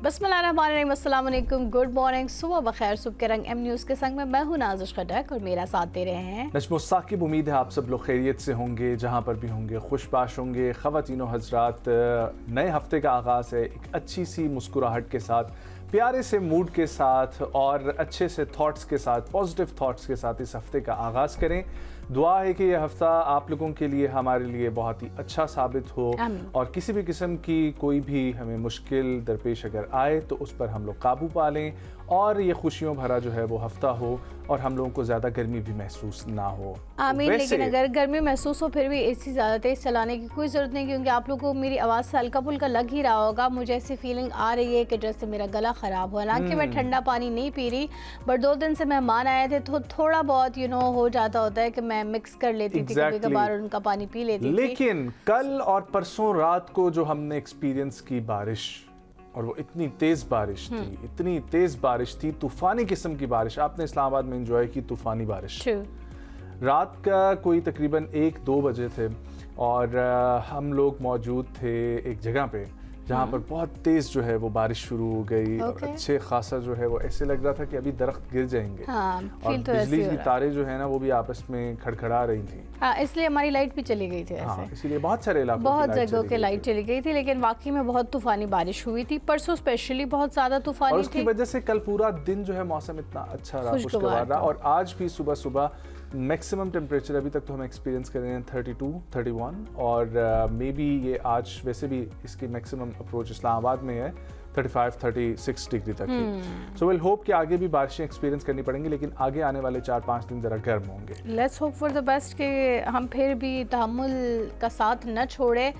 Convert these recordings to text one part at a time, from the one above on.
بسم اللہ الرحمن الرحیم، السلام علیکم، گڈ مارننگ، صبح بخیر۔ صبح کے رنگ ایم نیوز کے سنگ میں میں ہوں نازش خٹک اور میرا ساتھ دے رہے ہیں نجم و ثاقب۔ امید ہے آپ سب لوگ خیریت سے ہوں گے، جہاں پر بھی ہوں گے خوش باش ہوں گے۔ خواتین و حضرات، نئے ہفتے کا آغاز ہے ایک اچھی سی مسکراہٹ کے ساتھ، پیارے سے موڈ کے ساتھ اور اچھے سے تھاٹس کے ساتھ، پازیٹیو تھاٹس کے ساتھ اس ہفتے کا آغاز کریں۔ دعا ہے کہ یہ ہفتہ آپ لوگوں کے لیے ہمارے لیے بہت ہی اچھا ثابت ہو، اور کسی بھی قسم کی کوئی بھی ہمیں مشکل درپیش اگر آئے تو اس پر ہم لوگ قابو پا لیں، اور یہ خوشیوں بھرا جو ہے وہ ہفتہ ہو، اور ہم لوگوں کو زیادہ گرمی بھی محسوس نہ ہو۔ آمین۔ لیکن اگر گرمی محسوس ہو پھر بھی اے سی زیادہ تیز چلانے کی کوئی ضرورت نہیں، کیونکہ آپ لوگوں کو میری آواز سے ہلکا پھلکا لگ ہی رہا ہوگا، مجھے ایسی فیلنگ آ رہی ہے کہ جیسے میرا گلا خراب ہو۔ حالانکہ میں ٹھنڈا پانی نہیں پی رہی، بٹ 2 دن سے مہمان آئے تھے تو تھوڑا بہت ہو جاتا ہوتا ہے کہ میں مکس کر لیتی تھی، کبھی کبھار ان کا پانی پی لیتی تھی۔ لیکن کل اور پرسوں رات کو جو ہم نے ایکسپیرینس کی بارش، اور وہ اتنی تیز بارش تھی، اتنی تیز بارش تھی، طوفانی قسم کی بارش، آپ نے اسلام آباد میں انجوائے کی طوفانی بارش۔ رات کا کوئی تقریباً 1-2 بجے تھے، اور ہم لوگ موجود تھے ایک جگہ پہ جہاں پر بہت تیز جو ہے وہ بارش شروع ہو گئی، اور اچھے خاصا جو ہے وہ ایسے لگ رہا تھا کہ ابھی درخت گر جائیں گے، اور بجلی کی تاریں جو ہے نا وہ بھی آپس میں کھڑکھڑا رہی تھیں۔ اس لیے ہماری لائٹ بھی چلی گئی تھی، اسی لیے بہت سارے علاقوں بہت جگہوں کے لائٹ چلی گئی تھی، لیکن واقعی میں بہت طوفانی بارش ہوئی تھی، پرسوں اسپیشلی بہت زیادہ طوفانی تھی، اور اس کی وجہ سے کل پورا دن جو ہے موسم اتنا اچھا رہا، خوشگوار رہا، اور آج بھی صبح صبح میکسیمم ٹیمپریچر ابھی تک تو ہم ایکسپیرینس کر رہے ہیں 32-31، اور مے بی یہ آج ویسے بھی اس کی میکسیمم اپروچ اسلام آباد میں ہے 35-36 ڈگری تک کی۔ سو ویل ہوپ کہ آگے بھی بارشیں ایکسپیرینس کرنی پڑیں گی، لیکن آگے آنے والے 4-5 دن ذرا گرم ہوں گے۔ Let's hope for the best کہ ہم پھر بھی تحمل کا ساتھ نہ چھوڑیں،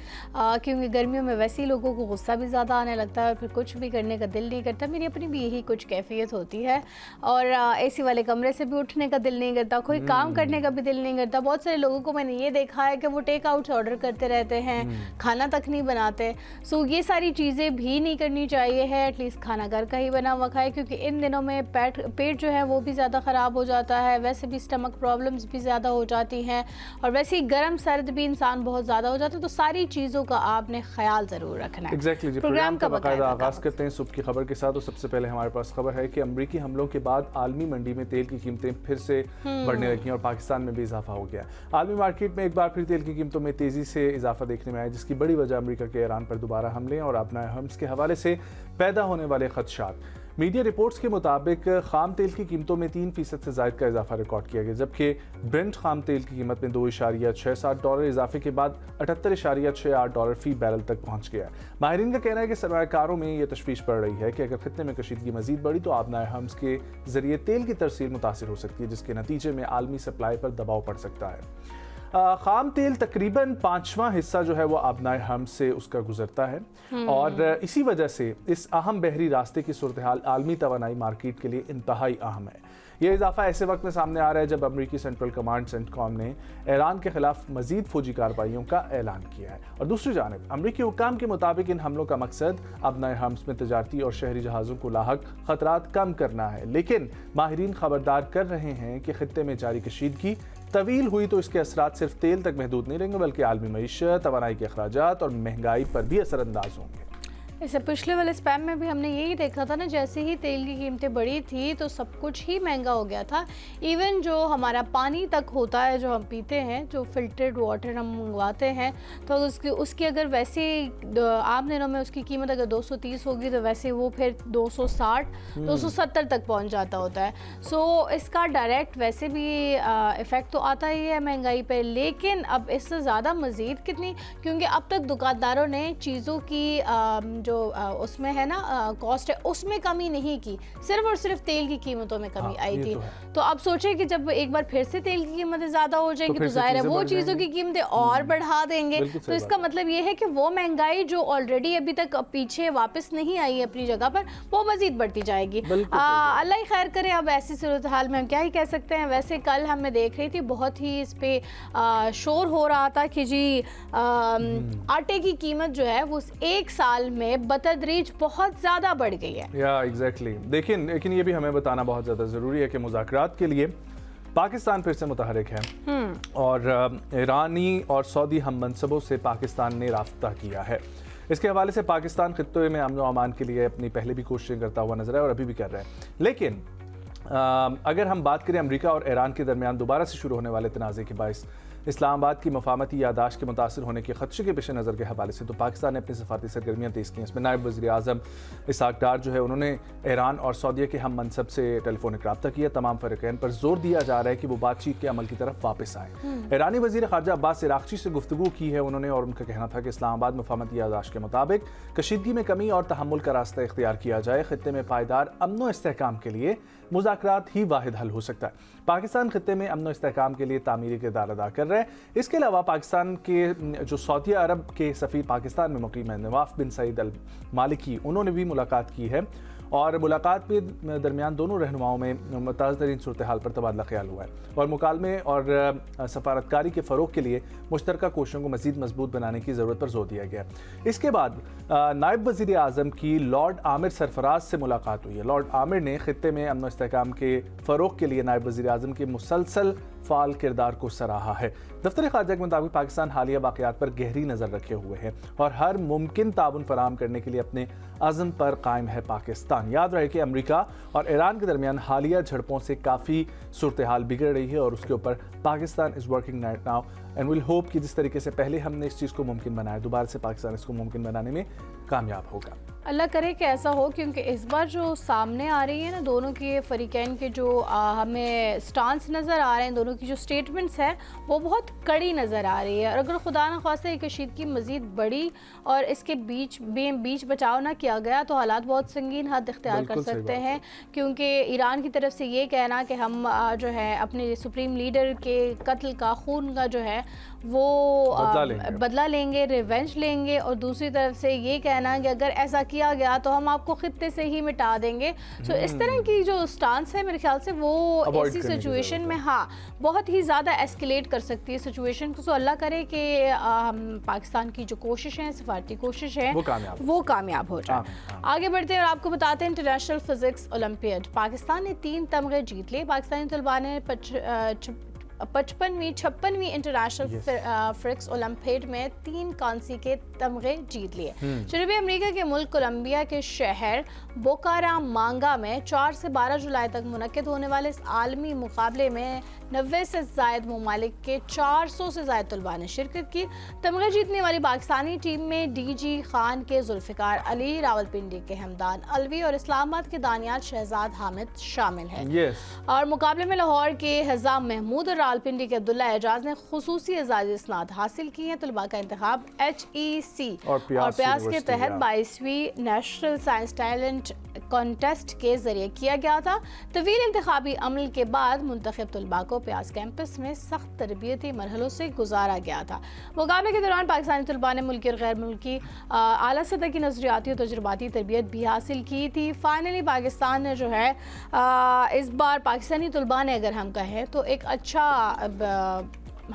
کیونکہ گرمیوں میں ویسے ہی لوگوں کو غصہ بھی زیادہ آنے لگتا ہے، اور پھر کچھ بھی کرنے کا دل نہیں کرتا۔ میری اپنی بھی یہی کچھ کیفیت ہوتی ہے، اور اے سی والے کمرے سے بھی اٹھنے کا دل نہیں کرتا، کوئی کام کرنے کا بھی دل نہیں کرتا۔ بہت سارے لوگوں کو میں نے یہ دیکھا ہے کہ وہ ٹیک آؤٹ آرڈر کرتے رہتے ہیں، کھانا تک نہیں بناتے۔ سو یہ ساری چیزیں بھی نہیں کرنی چاہیے ہے، ایٹ لیسٹ کھانا گھر کا ہی بنا ہوا کھائے، کیونکہ ان دنوں میں پیٹ جو ہے وہ بھی زیادہ خراب ہو جاتا ہے، ویسے بھی اسٹمک پرابلمز بھی زیادہ ہو جاتی ہیں، اور ویسے ہی گرم سرد بھی انسان بہت زیادہ ہو جاتا ہے، تو ساری چیزوں کا آپ نے خیال ضرور رکھنا ہے۔ ایگزیکٹلی جی، پروگرام کا باقاعدہ آغاز کرتے ہیں صبح کی خبر کے ساتھ، اور سب سے پہلے ہمارے پاس خبر ہے کہ امریکی حملوں کے بعد عالمی منڈی میں تیل کی قیمتیں پھر سے بڑھنے لگی ہیں، اور پاکستان میں بھی اضافہ ہو گیا۔ عالمی مارکیٹ میں ایک بار پھر تیل کی قیمتوں میں تیزی سے اضافہ دیکھنے میں آیا، جس کی بڑی وجہ امریکہ کے ایران پر دوبارہ حملے اور ابنائے حماس کے حوالے سے پیدا ہونے والے خدشات۔ میڈیا رپورٹس کے مطابق خام تیل کی قیمتوں میں 3% سے زائد کا اضافہ ریکارڈ کیا گیا، جبکہ برنٹ خام تیل کی قیمت میں $2.67 اضافے کے بعد $78.68 فی بیرل تک پہنچ گیا۔ ماہرین کا کہنا ہے کہ سرمایہ کاروں میں یہ تشویش پڑ رہی ہے کہ اگر خطے میں کشیدگی مزید بڑھی تو آبنائے حماس کے ذریعے تیل کی ترسیل متاثر ہو سکتی ہے، جس کے نتیجے میں عالمی سپلائی پر دباؤ پڑ سکتا ہے۔ خام تیل تقریباً 5واں حصہ جو ہے وہ آبنائے حماس سے اس کا گزرتا ہے، اور اسی وجہ سے اس اہم بحری راستے کی صورتحال عالمی توانائی مارکیٹ کے لیے انتہائی اہم ہے۔ یہ اضافہ ایسے وقت میں سامنے آ رہا ہے جب امریکی سینٹرل کمانڈ سینٹکام نے ایران کے خلاف مزید فوجی کارروائیوں کا اعلان کیا ہے، اور دوسری جانب امریکی حکام کے مطابق ان حملوں کا مقصد آبنائے حماس میں تجارتی اور شہری جہازوں کو لاحق خطرات کم کرنا ہے، لیکن ماہرین خبردار کر رہے ہیں کہ خطے میں جاری کشیدگی طویل ہوئی تو اس کے اثرات صرف تیل تک محدود نہیں رہیں گے، بلکہ عالمی معیشت، توانائی کے اخراجات اور مہنگائی پر بھی اثر انداز ہوں گے۔ اسے پچھلے والے اسپیم میں بھی ہم نے یہی دیکھا تھا نا، جیسے ہی تیل کی قیمتیں بڑھی تھی تو سب کچھ ہی مہنگا ہو گیا تھا، ایون جو ہمارا پانی تک ہوتا ہے جو ہم پیتے ہیں، جو فلٹرڈ واٹر ہم منگواتے ہیں، تو اس کی اگر ویسے عام دنوں میں اس کی قیمت اگر 230 ہوگی تو ویسے وہ پھر 260-270 تک پہنچ جاتا ہوتا ہے۔ سو اس کا ڈائریکٹ ویسے بھی افیکٹ تو آتا ہی ہے مہنگائی پہ، لیکن اب اس سے زیادہ مزید کتنی، کیونکہ اب تک دکانداروں نے چیزوں کی جو اس میں ہے نا کاسٹ ہے اس میں کمی نہیں کی، صرف اور صرف تیل کی قیمتوں میں کمی آئی تھی۔ تو اب سوچیں کہ جب ایک بار پھر سے تیل کی قیمتیں زیادہ ہو جائیں گی تو ظاہر ہے وہ چیزوں کی قیمتیں اور بڑھا دیں گے، تو اس کا مطلب یہ ہے کہ وہ مہنگائی جو آلریڈی ابھی تک پیچھے واپس نہیں آئی ہے اپنی جگہ پر، وہ مزید بڑھتی جائے گی۔ اللہ ہی خیر کرے، اب ایسی صورتحال میں ہم کیا ہی کہہ سکتے ہیں۔ ویسے کل ہم نے دیکھ رہی تھی بہت ہی اس پہ شور ہو رہا تھا کہ جی آٹے کی قیمت جو ہے وہ 1 سال میں بتدریج بہت زیادہ بڑھ گئی ہے۔ ایگزیکٹلی، لیکن یہ بھی ہمیں بتانا بہت زیادہ ضروری ہے کہ مذاکرات کے لیے پاکستان پھر سے متحرک ہے اور ایرانی اور سعودی ہم منصبوں سے پاکستان نے رابطہ کیا ہے. اس کے حوالے سے پاکستان خطے میں امن و امان کے لیے اپنی پہلے بھی کوششیں کرتا ہوا نظر ہے اور ابھی بھی کر رہا ہے. لیکن اگر ہم بات کریں امریکہ اور ایران کے درمیان دوبارہ سے شروع ہونے والے تنازع کے باعث اسلام آباد کی مفاہمتی یادداشت کے متاثر ہونے کے خدشے کے پیش نظر کے حوالے سے تو پاکستان نے اپنی سفارتی سرگرمیاں تیز کی ہیں. اس میں نائب وزیر اعظم اسحاق ڈار جو ہے انہوں نے ایران اور سعودیہ کے ہم منصب سے ٹیلی فونک رابطہ کیا. تمام فریقین پر زور دیا جا رہا ہے کہ وہ بات چیت کے عمل کی طرف واپس آئیں. ایرانی وزیر خارجہ عباس عراقچی سے گفتگو کی ہے انہوں نے اور ان کا کہنا تھا کہ اسلام آباد مفاہمتی یادداشت کے مطابق کشیدگی میں کمی اور تحمل کا راستہ اختیار کیا جائے. خطے میں پائیدار امن و استحکام کے لیے مذاکرات ہی واحد حل ہو سکتا ہے. پاکستان خطے میں امن و استحکام کے لیے تعمیری کردار ادا کر رہا ہے. اس کے علاوہ پاکستان کے جو سعودی عرب کے سفیر پاکستان میں مقیم ہیں نواف بن سعید المالکی انہوں نے بھی ملاقات کی ہے اور ملاقات کے درمیان دونوں رہنماؤں میں متازہ ترین صورتحال پر تبادلہ خیال ہوا ہے اور مکالمے اور سفارتکاری کے فروغ کے لیے مشترکہ کوششوں کو مزید مضبوط بنانے کی ضرورت پر زور دیا گیا. اس کے بعد نائب وزیر اعظم کی لارڈ عامر سرفراز سے ملاقات ہوئی ہے. لارڈ عامر نے خطے میں امن و استحکام کے فروغ کے لیے نائب وزیر اعظم کے مسلسل فعال کردار کو سراہا ہے. دفتر خارجہ کے مطابق پاکستان حالیہ واقعات پر گہری نظر رکھے ہوئے ہے اور ہر ممکن تعاون فراہم کرنے کے لیے اپنے عزم پر قائم ہے پاکستان. یاد رہے کہ امریکہ اور ایران کے درمیان حالیہ جھڑپوں سے کافی صورتحال بگڑ رہی ہے اور اس کے اوپر Pakistan is working right now and we'll hope کہ جس طریقے سے پہلے ہم نے اس چیز کو ممکن بنایا دوبارہ سے پاکستان اس کو ممکن بنانے میں کامیاب ہوگا. اللہ کرے کہ ایسا ہو کیونکہ اس بار جو سامنے آ رہی ہے نا دونوں کے فریقین کے جو ہمیں سٹانس نظر آ رہے ہیں دونوں کی جو سٹیٹمنٹس ہیں وہ بہت کڑی نظر آ رہی ہے. اور اگر خدا نخواستہ یہ کشیدگی مزید بڑھی اور اس کے بیچ بچاؤ نہ کیا گیا تو حالات بہت سنگین حد اختیار کر سکتے ہیں کیونکہ ایران کی طرف سے یہ کہنا کہ ہم جو ہے اپنے سپریم لیڈر کے قتل کا خون کا جو ہے وہ بدلہ لیں گے ریونج لیں گے اور دوسری طرف سے یہ کہنا کہ اگر ایسا کیا گیا تو ہم آپ کو خطے سے ہی مٹا دیں گے. سو اس طرح کی جو سٹانس ہے میرے خیال سے وہ ایسی سچویشن میں بہت ہی زیادہ ایسکیلیٹ کر سکتی ہے سچویشن کو. سو اللہ کرے کہ پاکستان کی جو کوشش ہیں سفارتی کوشش ہے وہ کامیاب ہو جائے. آگے بڑھتے ہیں اور آپ کو بتاتے ہیں انٹرنیشنل فزکس اولمپیڈ پاکستان نے 3 تمغے جیت لیے. پاکستانی طلباء نے 56ویں انٹرنیشنل فزکس اولمپیڈ میں 3 کانسی کے تمغے جیت لیے. جنوبی امریکہ کے ملک کولمبیا کے شہر بوکارا مانگا میں 4 سے 12 جولائی تک منعقد ہونے والے اس عالمی مقابلے میں 90 سے زائد ممالک کے 400 سے زائد طلباء نے شرکت کی. تمغے جیتنے والی پاکستانی ٹیم میں ڈی جی خان کے ذوالفقار علی، راولپنڈی کے حمدان الوی اور اسلام آباد کے دانیال شہزاد حامد شامل ہیں. اور مقابلے میں لاہور کے حزام محمود اور راولپنڈی کے عبداللہ اعجاز نے خصوصی اعزازی اسناد حاصل کی ہیں. طلباء کا انتخاب HEC اور پیاس کے تحت 22ویں نیشنل سائنس ٹیلنٹ کانٹیسٹ کے ذریعے کیا گیا تھا. طویل انتخابی عمل کے بعد منتخب طلباء کو پیاس کیمپس میں سخت تربیتی مرحلوں سے گزارا گیا تھا. مقابلے کے دوران پاکستانی طلباء نے ملکی اور غیر ملکی اعلیٰ سطح کی نظریاتی اور تجرباتی تربیت بھی حاصل کی تھی. فائنلی پاکستان نے جو ہے اس بار پاکستانی طلباء نے اگر ہم کہیں تو ایک اچھا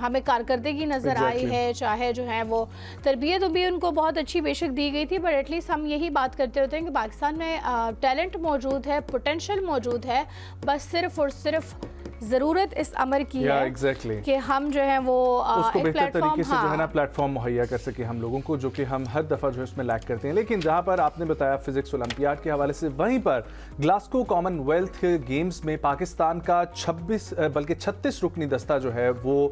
ہمیں کارکردگی نظر آئی ہے. چاہے جو ہے وہ تربیت بھی ان کو بہت اچھی بے شک دی گئی تھی بٹ ایٹ لیسٹ ہم یہی بات کرتے ہوتے ہیں کہ پاکستان میں ٹیلنٹ موجود ہے، پوٹینشیل موجود ہے، بس صرف اور صرف ضرورت اس امر کی ہے کہ ہم جو ہے وہ اس کو بہتر طریقے سے جو ہے نا پلیٹ فارم مہیا کر سکے ہم لوگوں کو، جو کہ ہم ہر دفعہ جو ہے اس میں لیک کرتے ہیں. لیکن جہاں پر آپ نے بتایا فزکس اولمپیاڈ کے حوالے سے، وہیں پر گلاسکو کامن ویلتھ گیمز میں پاکستان کا 36 رکنی دستہ جو ہے وہ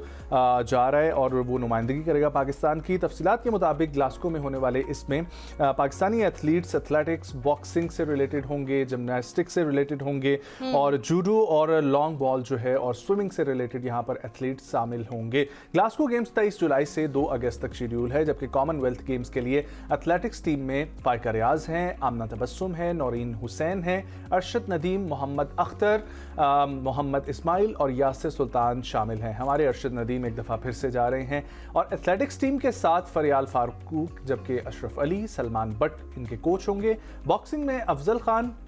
جا رہا ہے اور وہ نمائندگی کرے گا پاکستان کی. تفصیلات کے مطابق گلاسکو میں ہونے والے اس میں پاکستانی ایتھلیٹس ایتھلیٹکس، باکسنگ سے ریلیٹڈ ہوں گے، جمناسٹکس سے ریلیٹڈ ہوں گے اور جوڈو اور لانگ بال جو ہے اور سوئمنگ سے ریلیٹڈ یہاں پر ایتھلیٹس شامل ہوں گے. گلاسکو گیمز 23 جولائی سے 2 اگست تک شیڈیول ہے، جبکہ کامن ویلتھ گیمز کے لیے ایتھلیٹکس ٹیم میں فائقہ ریاض ہیں، آمنہ تبسم ہے، نورین حسین ہیں، ارشد ندیم، محمد اختر، محمد اسماعیل اور یاسر سلطان شامل ہیں. ہمارے ارشد ندیم ایک دفعہ پھر سے جا رہے ہیں اور ایتھلیٹکس ٹیم کے ساتھ فریال فاروق، جبکہ اشرف علی، سلمان بٹ ان کے کوچ ہوں گے. باکسنگ میں افضل خان،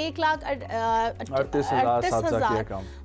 1,38,000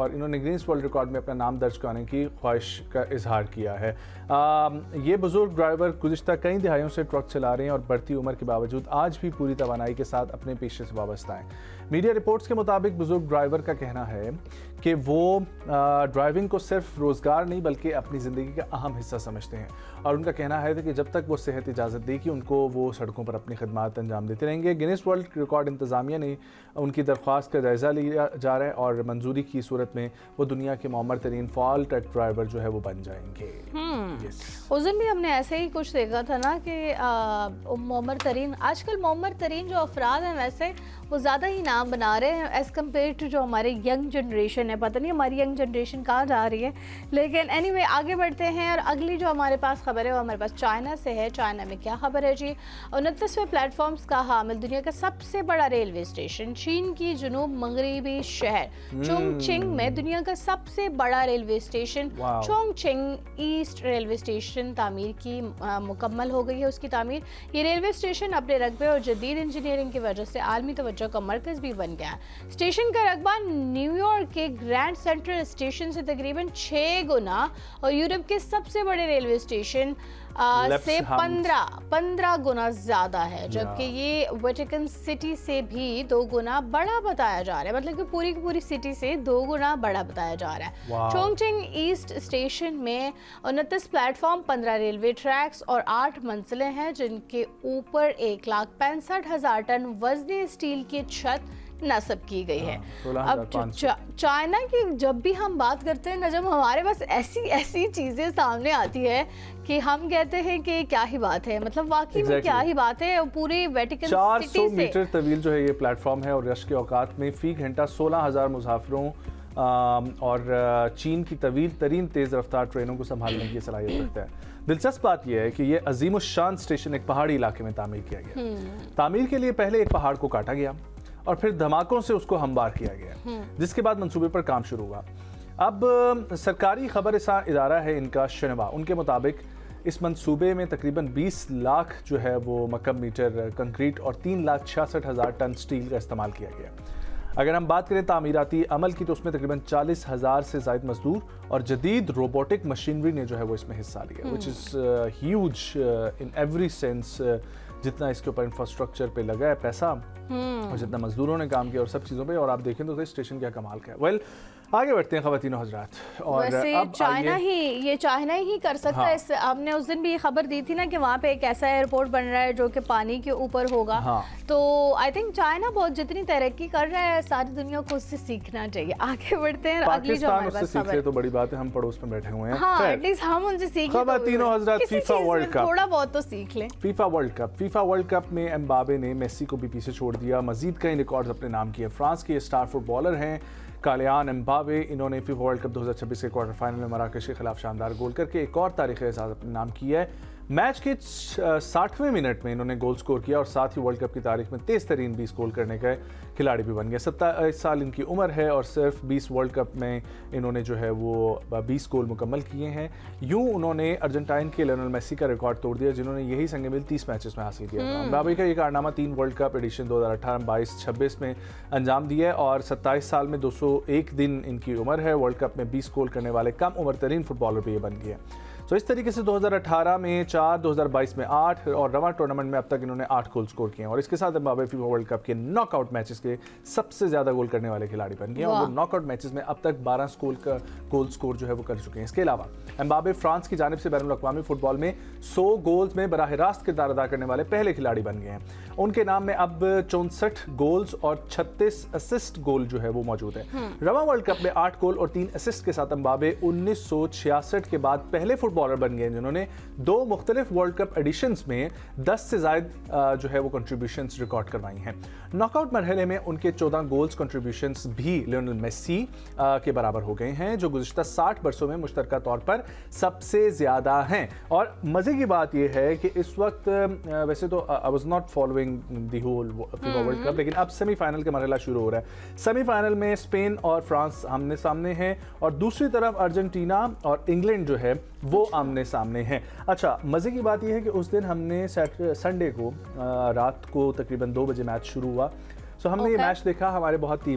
اور انہوں نے گرینس ورلڈ ریکارڈ میں اپنا نام درج کرنے کی خواہش کا اظہار کیا ہے. یہ بزرگ ڈرائیور گزشتہ کئی دہائیوں سے ٹرک چلا رہے ہیں اور بڑھتی عمر کے باوجود آج بھی پوری توانائی کے ساتھ اپنے پیشے سے وابستہ ہیں. میڈیا رپورٹس کے مطابق بزرگ ڈرائیور کا کہنا ہے کہ وہ ڈرائیونگ کو صرف روزگار نہیں بلکہ اپنی زندگی کا اہم حصہ سمجھتے ہیں, اور ان کا کہنا ہے کہ جب تک وہ صحت اجازت دے کہ ان کو وہ سڑکوں پر اپنی خدمات انجام دیتے رہیں گے. گینیس ورلڈ ریکارڈ انتظامیہ نے ان کی درخواست کا جائزہ لیا جا رہا ہے اور منظوری کی صورت میں وہ دنیا کے معمر ترین فال ٹرک ڈرائیور جو ہے وہ بن جائیں گے. اس دن بھی ہم نے ایسے ہی کچھ دیکھا تھا نا کہ معمر ترین, آج کل معمر ترین جو افراد ہیں ویسے وہ زیادہ ہی نام بنا رہے ہیں ایز کمپیئر ٹو جو ہمارے ینگ جنریشن ہے. پتہ نہیں ہماری ینگ جنریشن کہاں جا رہی ہے, لیکن اینی وے آگے بڑھتے ہیں. اور اگلی جو ہمارے پاس خبر ہے وہ ہمارے پاس چائنا سے ہے. چائنا میں کیا خبر ہے جی؟ 29ویں پلیٹ فارمز کا حامل دنیا کا سب سے بڑا ریلوے اسٹیشن چین کی جنوب مغربی شہر چونگ چنگ میں دنیا کا سب سے بڑا ریلوے اسٹیشن چونگ چنگ ایسٹ ریلوے اسٹیشن تعمیر کی مکمل ہو گئی ہے اس کی تعمیر. یہ ریلوے اسٹیشن اپنے رقبے اور جدید انجینئرنگ کی وجہ سے عالمی توجہ کا مرکز بھی بن گیا. اسٹیشن کا رقبہ نیو یارک کے گرینڈ سینٹرل اسٹیشن سے تقریباً 6 گنا اور یورپ کے سب سے بڑے ریلوے اسٹیشن سے 15 گنا زیادہ ہے, جبکہ یہ ویٹیکن سٹی سے بھی 2 گنا بڑا بتایا جا رہا ہے. مطلب کہ پوری کی پوری سٹی سے 2 گنا بڑا بتایا جا رہا ہے. چونگ چنگ ایسٹ اسٹیشن میں 29 پلیٹ فارم, 15 ریلوے ٹریکس اور 8 منزلیں ہیں جن کے اوپر 1,65,000 ٹن وزنی اسٹیل کی چھت نصب کی گئی ہے. اب چائنا کی جب بھی ہم بات کرتے ہیں نا, جب ہمارے پاس ایسی چیزیں سامنے آتی ہے کہ ہم کہتے ہیں کہ کیا ہی بات ہے, مطلب واقعی میں کیا ہی بات ہے. پوری ویٹیکن سٹی سے 400 میٹر طویل جو ہے یہ پلیٹ فارم ہے اور رش کے اوقات میں فی گھنٹہ 16,000 مسافروں اور چین کی طویل ترین تیز رفتار ٹرینوں کو سنبھالنے کی صلاحیت رکھتا ہے. دلچسپ بات یہ ہے کہ یہ عظیم الشان اسٹیشن ایک پہاڑی علاقے میں تعمیر کیا گیا. تعمیر کے لیے پہلے ایک پہاڑ کو کاٹا گیا اور پھر دھماکوں سے اس کو ہموار کیا گیا, جس کے بعد منصوبے پر کام شروع ہوا. اب سرکاری خبر رساں ادارہ ہے ان کا شنوا, ان کے مطابق اس منصوبے میں تقریباً 20 لاکھ جو ہے وہ مکعب میٹر کنکریٹ اور 3,66,000 ٹن سٹیل کا استعمال کیا گیا. اگر ہم بات کریں تعمیراتی عمل کی تو اس میں تقریباً 40,000 سے زائد مزدور اور جدید روبوٹک مشینری نے جو ہے وہ اس میں حصہ لیا, which is huge in every sense. جتنا اس کے اوپر انفراسٹرکچر پہ لگا ہے پیسہ اور جتنا مزدوروں نے کام کیا اور سب چیزوں پہ, اور آپ دیکھیں تو اسٹیشن کیا کمال کا ہے. ویل آگے بڑھتے ہیں خواتین و حضرات. اور ویسے چائنا ہی کر سکتا ہے. آپ نے اس دن بھی یہ خبر دی تھی نا کہ وہاں پہ ایک ایسا ایئرپورٹ بن رہا ہے جو کہ پانی کے اوپر ہوگا. تو آئی تھنک چائنا بہت جتنی ترقی کر رہا ہے ساری دنیا کو اس سے سیکھنا چاہیے. آگے بڑھتے ہیں. اگلی جو ہمارے پاس خبر ہے تو بڑی بات ہے, ہم پڑوس میں بیٹھے ہوئے ہیں. ہاں ایٹ لیسٹ ہم ان سے سیکھیں. خواتین و حضرات, فیفا ورلڈ کپ تھوڑا بہت تو سیکھ لیں. فیفا ورلڈ کپ میں امبابے نے میسی کو بھی پیچھے چھوڑ دیا, مزید کئی ریکارڈز اپنے نام کیے. فرانس کے اسٹار فٹ بالر ہیں کالیان امبابے, انہوں نے فیفا ورلڈ کپ 2026 کے کوارٹر فائنل میں مراکش کے خلاف شاندار گول کر کے ایک اور تاریخی اعزاز اپنے نام کیا ہے. میچ کے 60ویں منٹ میں انہوں نے گول سکور کیا اور ساتھ ہی ورلڈ کپ کی تاریخ میں تیز ترین 20 گول کرنے کا کھلاڑی بھی بن گیا. 27 سال ان کی عمر ہے اور صرف 20 ورلڈ کپ میں انہوں نے جو ہے وہ 20 گول مکمل کیے ہیں. یوں انہوں نے ارجنٹائن کے لیونل میسی کا ریکارڈ توڑ دیا جنہوں نے یہی سنگ میل 30 میچز میں حاصل کیا تھا. امبابے کا یہ کارنامہ 3 ورلڈ کپ ایڈیشن 2018, 22, 26 میں انجام دیا ہے اور 27 سال میں 201 دن ان کی عمر ہے. ورلڈ کپ میں 20 گول کرنے والے کم عمر ترین فٹ بالر بھی یہ بن گئے. تو اس طریقے سے 2018 میں 4, 2022 میں 8 اور رواں ٹورنامنٹ میں اب تک انہوں نے 8 گول سکور کیے ہیں اور اس کے ساتھ امبابے فیفا ورلڈ کپ کے ناک آؤٹ میچز کے سب سے زیادہ گول کرنے والے کھلاڑی بن گئے ہیں اور وہ ناک آؤٹ میچز میں اب تک 12 گول سکور جو ہے وہ کر چکے ہیں. اس کے علاوہ امبابے فرانس کی جانب سے بین الاقوامی فٹ بال میں 100 گولز میں براہ راست کردار ادا کرنے والے پہلے کھلاڑی بن گئے ہیں. ان کے نام میں اب 64 گولز اور 36 اسسٹ گول جو ہے وہ موجود ہے. رواں ورلڈ کپ میں 8 گول اور 3 اسسٹ کے ساتھ امبابے 1966 کے بعد پہلے فٹ بالر بن گئے جنہوں نے 2 مختلف ورلڈ کپ ایڈیشنز میں 10 سے زائد جو ہے وہ کنٹریبیوشنز ریکارڈ کروائی ہیں. ناک آؤٹ مرحلے میں ان کے 14 گولز کنٹریبیوشنز بھی لیونل میسی کے برابر ہو گئے ہیں جو گزشتہ 60 برسوں میں مشترکہ طور پر سب سے زیادہ ہیں. اور مزے کی بات یہ ہے کہ اس وقت ویسے تو I was not following the whole FIFA World Cup, لیکن اب سیمی فائنل کا مرحلہ شروع ہو رہا ہے. سیمی فائنل میں اسپین اور فرانس آمنے سامنے ہیں اور دوسری طرف ارجنٹینا اور انگلینڈ جو ہے وہ آمنے سامنے ہیں. اچھا مزے کی بات یہ ہے کہ اس دن ہم نے سنڈے کو رات کو تقریباً 2 بجے میچ شروع ہوا. سو ہم نے یہ میچ دیکھا. ہمارے بہت ہی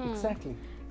Exactly.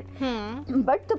it. But the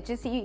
HSC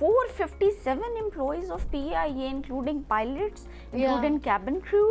457 employees of PIA including pilots, including cabin crew,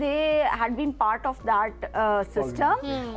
they had been part of that system.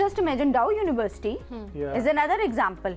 Just imagine Dow University is another example.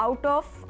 out of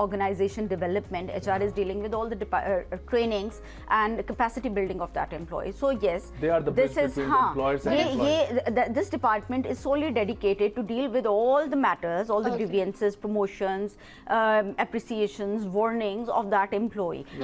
organization development, HR is dealing with all the trainings and capacity building of that employee. So yes, they are the bridge between the employers and employees. This department is solely dedicated to deal with all the matters, all the grievances, promotions, appreciations, warnings of that employee.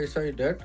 ISI-DET।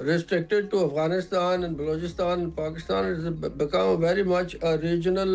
restricted to Afghanistan and Balochistan and Pakistan. It has become very much a regional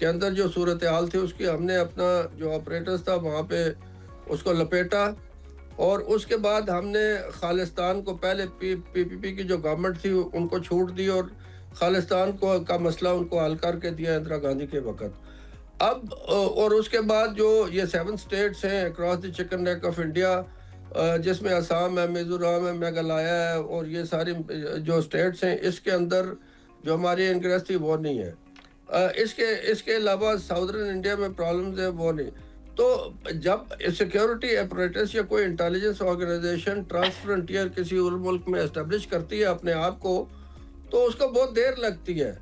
کے اندر جو صورتحال تھی اس کی ہم نے اپنا جو operators تھا وہاں پہ اس کو لپیٹا، اور اس کے بعد ہم نے خالستان کو پہلے پی کی جو گورنمنٹ تھی ان کو چھوٹ دی، اور خالستان کا مسئلہ ان کو حل کر کے دیا اندرا گاندھی کے وقت۔ اب اور اس کے بعد جو یہ 7 اسٹیٹس ہیں across the chicken neck of India, جس میں آسام ہے، میزورام ہے، میگھالیہ ہے، اور یہ ساری جو اسٹیٹس ہیں، اس کے اندر جو ہماری انگریز تھی وہ نہیں ہے۔ اس کے علاوہ ساؤدرن انڈیا میں پرابلمز ہیں وہ نہیں۔ تو جب سیکیورٹی اپریٹس یا کوئی انٹیلیجنس آرگنائزیشن ٹرانس فرنٹیئر کسی اور ملک میں اسٹیبلش کرتی ہے اپنے آپ کو، تو اس کو بہت دیر لگتی ہے،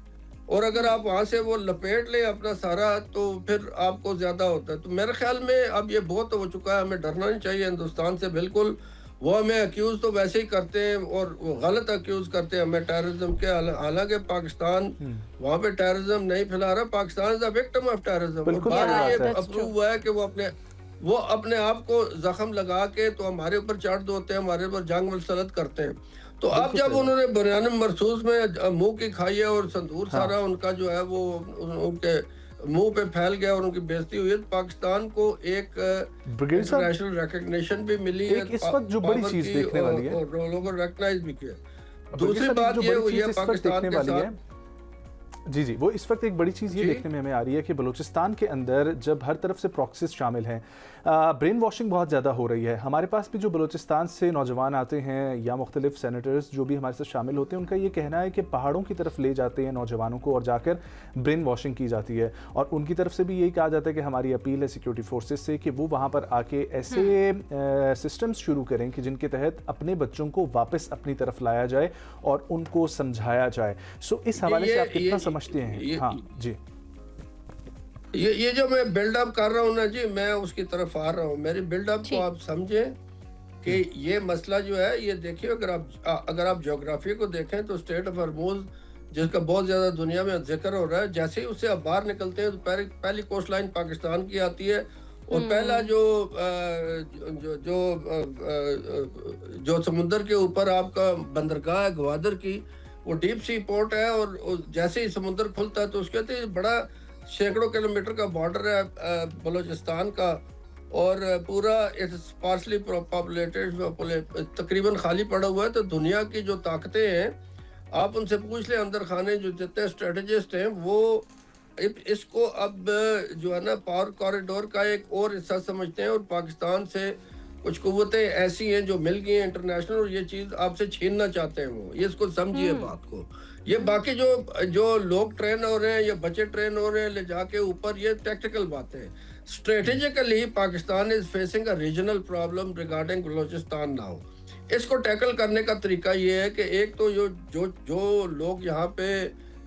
اور اگر آپ وہاں سے وہ لپیٹ لیں اپنا سارا تو پھر آپ کو زیادہ ہوتا ہے۔ تو میرے خیال میں اب یہ بہت ہو چکا ہے، ہمیں ڈرنا نہیں چاہیے ہندوستان سے بالکل۔ وہ ہمیں اکیوز تو ویسے ہی کرتے ہیں، اور وہ غلط اکیوز کرتے ہیں ہمیں ٹیررزم کے، حالانکہ پاکستان وہاں پہ ٹیررزم نہیں پھیلا رہا، پاکستان از اے وکٹم آف ٹیررزم۔ یہ اپروو ہوا ہے کہ وہ اپنے آپ کو زخم لگا کے تو ہمارے اوپر چڑھ ہوتے ہیں، ہمارے اوپر جنگ مسلط کرتے ہیں۔ تو اب جب انہوں نے بنیان مرصوص میں منہ کی کھائی ہے اور سندور سارا ان کا جو ہے وہ ان کے منہ پہ پھیل گیا اور ان کی بےزتی ہوئی ہے، پاکستان کو ایک انٹرنیشنل ریکگنیشن بھی ملی ہے، اس وقت جو بڑی چیز دیکھنے والی ہے، اور لوگوں ریکگنائز بھی کیا۔ دوسری بات یہ ہوئی ہے پاکستان کے ساتھ، جی وہ اس وقت ایک بڑی چیز یہ دیکھنے میں ہمیں آ رہی ہے کہ بلوچستان کے اندر جب ہر طرف سے پراکسیز شامل ہیں، برین واشنگ بہت زیادہ ہو رہی ہے۔ ہمارے پاس بھی جو بلوچستان سے نوجوان آتے ہیں یا مختلف سینیٹرز جو بھی ہمارے ساتھ شامل ہوتے ہیں، ان کا یہ کہنا ہے کہ پہاڑوں کی طرف لے جاتے ہیں نوجوانوں کو اور جا کر برین واشنگ کی جاتی ہے، اور ان کی طرف سے بھی یہی کہا جاتا ہے کہ ہماری اپیل ہے سیکیورٹی فورسز سے کہ وہ وہاں پر آ کے ایسے سسٹمز شروع کریں کہ جن کے تحت اپنے بچوں کو واپس اپنی طرف لایا جائے اور ان کو سمجھایا جائے۔ سو اس حوالے سے آپ کتنا سمجھتے ہیں؟ ہاں جی، یہ جو میں بلڈ اپ کر رہا ہوں نا جی، میں اس کی طرف آ رہا ہوں۔ میری بلڈ اپ کو آپ سمجھیں کہ یہ مسئلہ جو ہے، یہ دیکھیے اگر آپ جغرافی کو دیکھیں تو اسٹیٹ آف ہرموز جس کا بہت زیادہ دنیا میں ذکر ہو رہا ہے، جیسے ہی اس سے آپ باہر نکلتے ہیں تو پہلی کوسٹ لائن پاکستان کی آتی ہے، اور پہلا جو سمندر کے اوپر آپ کا بندرگاہ ہے گوادر کی، وہ ڈیپ سی پورٹ ہے، اور جیسے ہی سمندر کھلتا ہے تو اس کہتے ہیں بڑا سینکڑوں کلومیٹر کا بارڈر ہے بلوچستان کا، اور پورا اسپارسلی پاپولیٹڈ تقریباً خالی پڑا ہوا ہے۔ تو دنیا کی جو طاقتیں ہیں، آپ ان سے پوچھ لیں اندر خانے جو جتنے اسٹریٹجسٹ ہیں، وہ اس کو اب جو ہے نا پاور کوریڈور کا ایک اور حصہ سمجھتے ہیں، اور پاکستان سے کچھ قوتیں ایسی ہیں جو مل گئی ہیں انٹرنیشنل، اور یہ چیز آپ سے چھیننا چاہتے ہیں۔ وہ یہ اس کو سمجھیے بات کو۔ یہ باقی جو لوگ ٹرین ہو رہے ہیں یا بچے ٹرین ہو رہے ہیں لے جا کے اوپر، یہ ٹیکٹیکل باتیں ہیں۔ Strategically Pakistan is facing a regional problem regarding Balochistan now. اس کو ٹیکل کرنے کا طریقہ یہ ہے کہ ایک تو جو لوگ یہاں پہ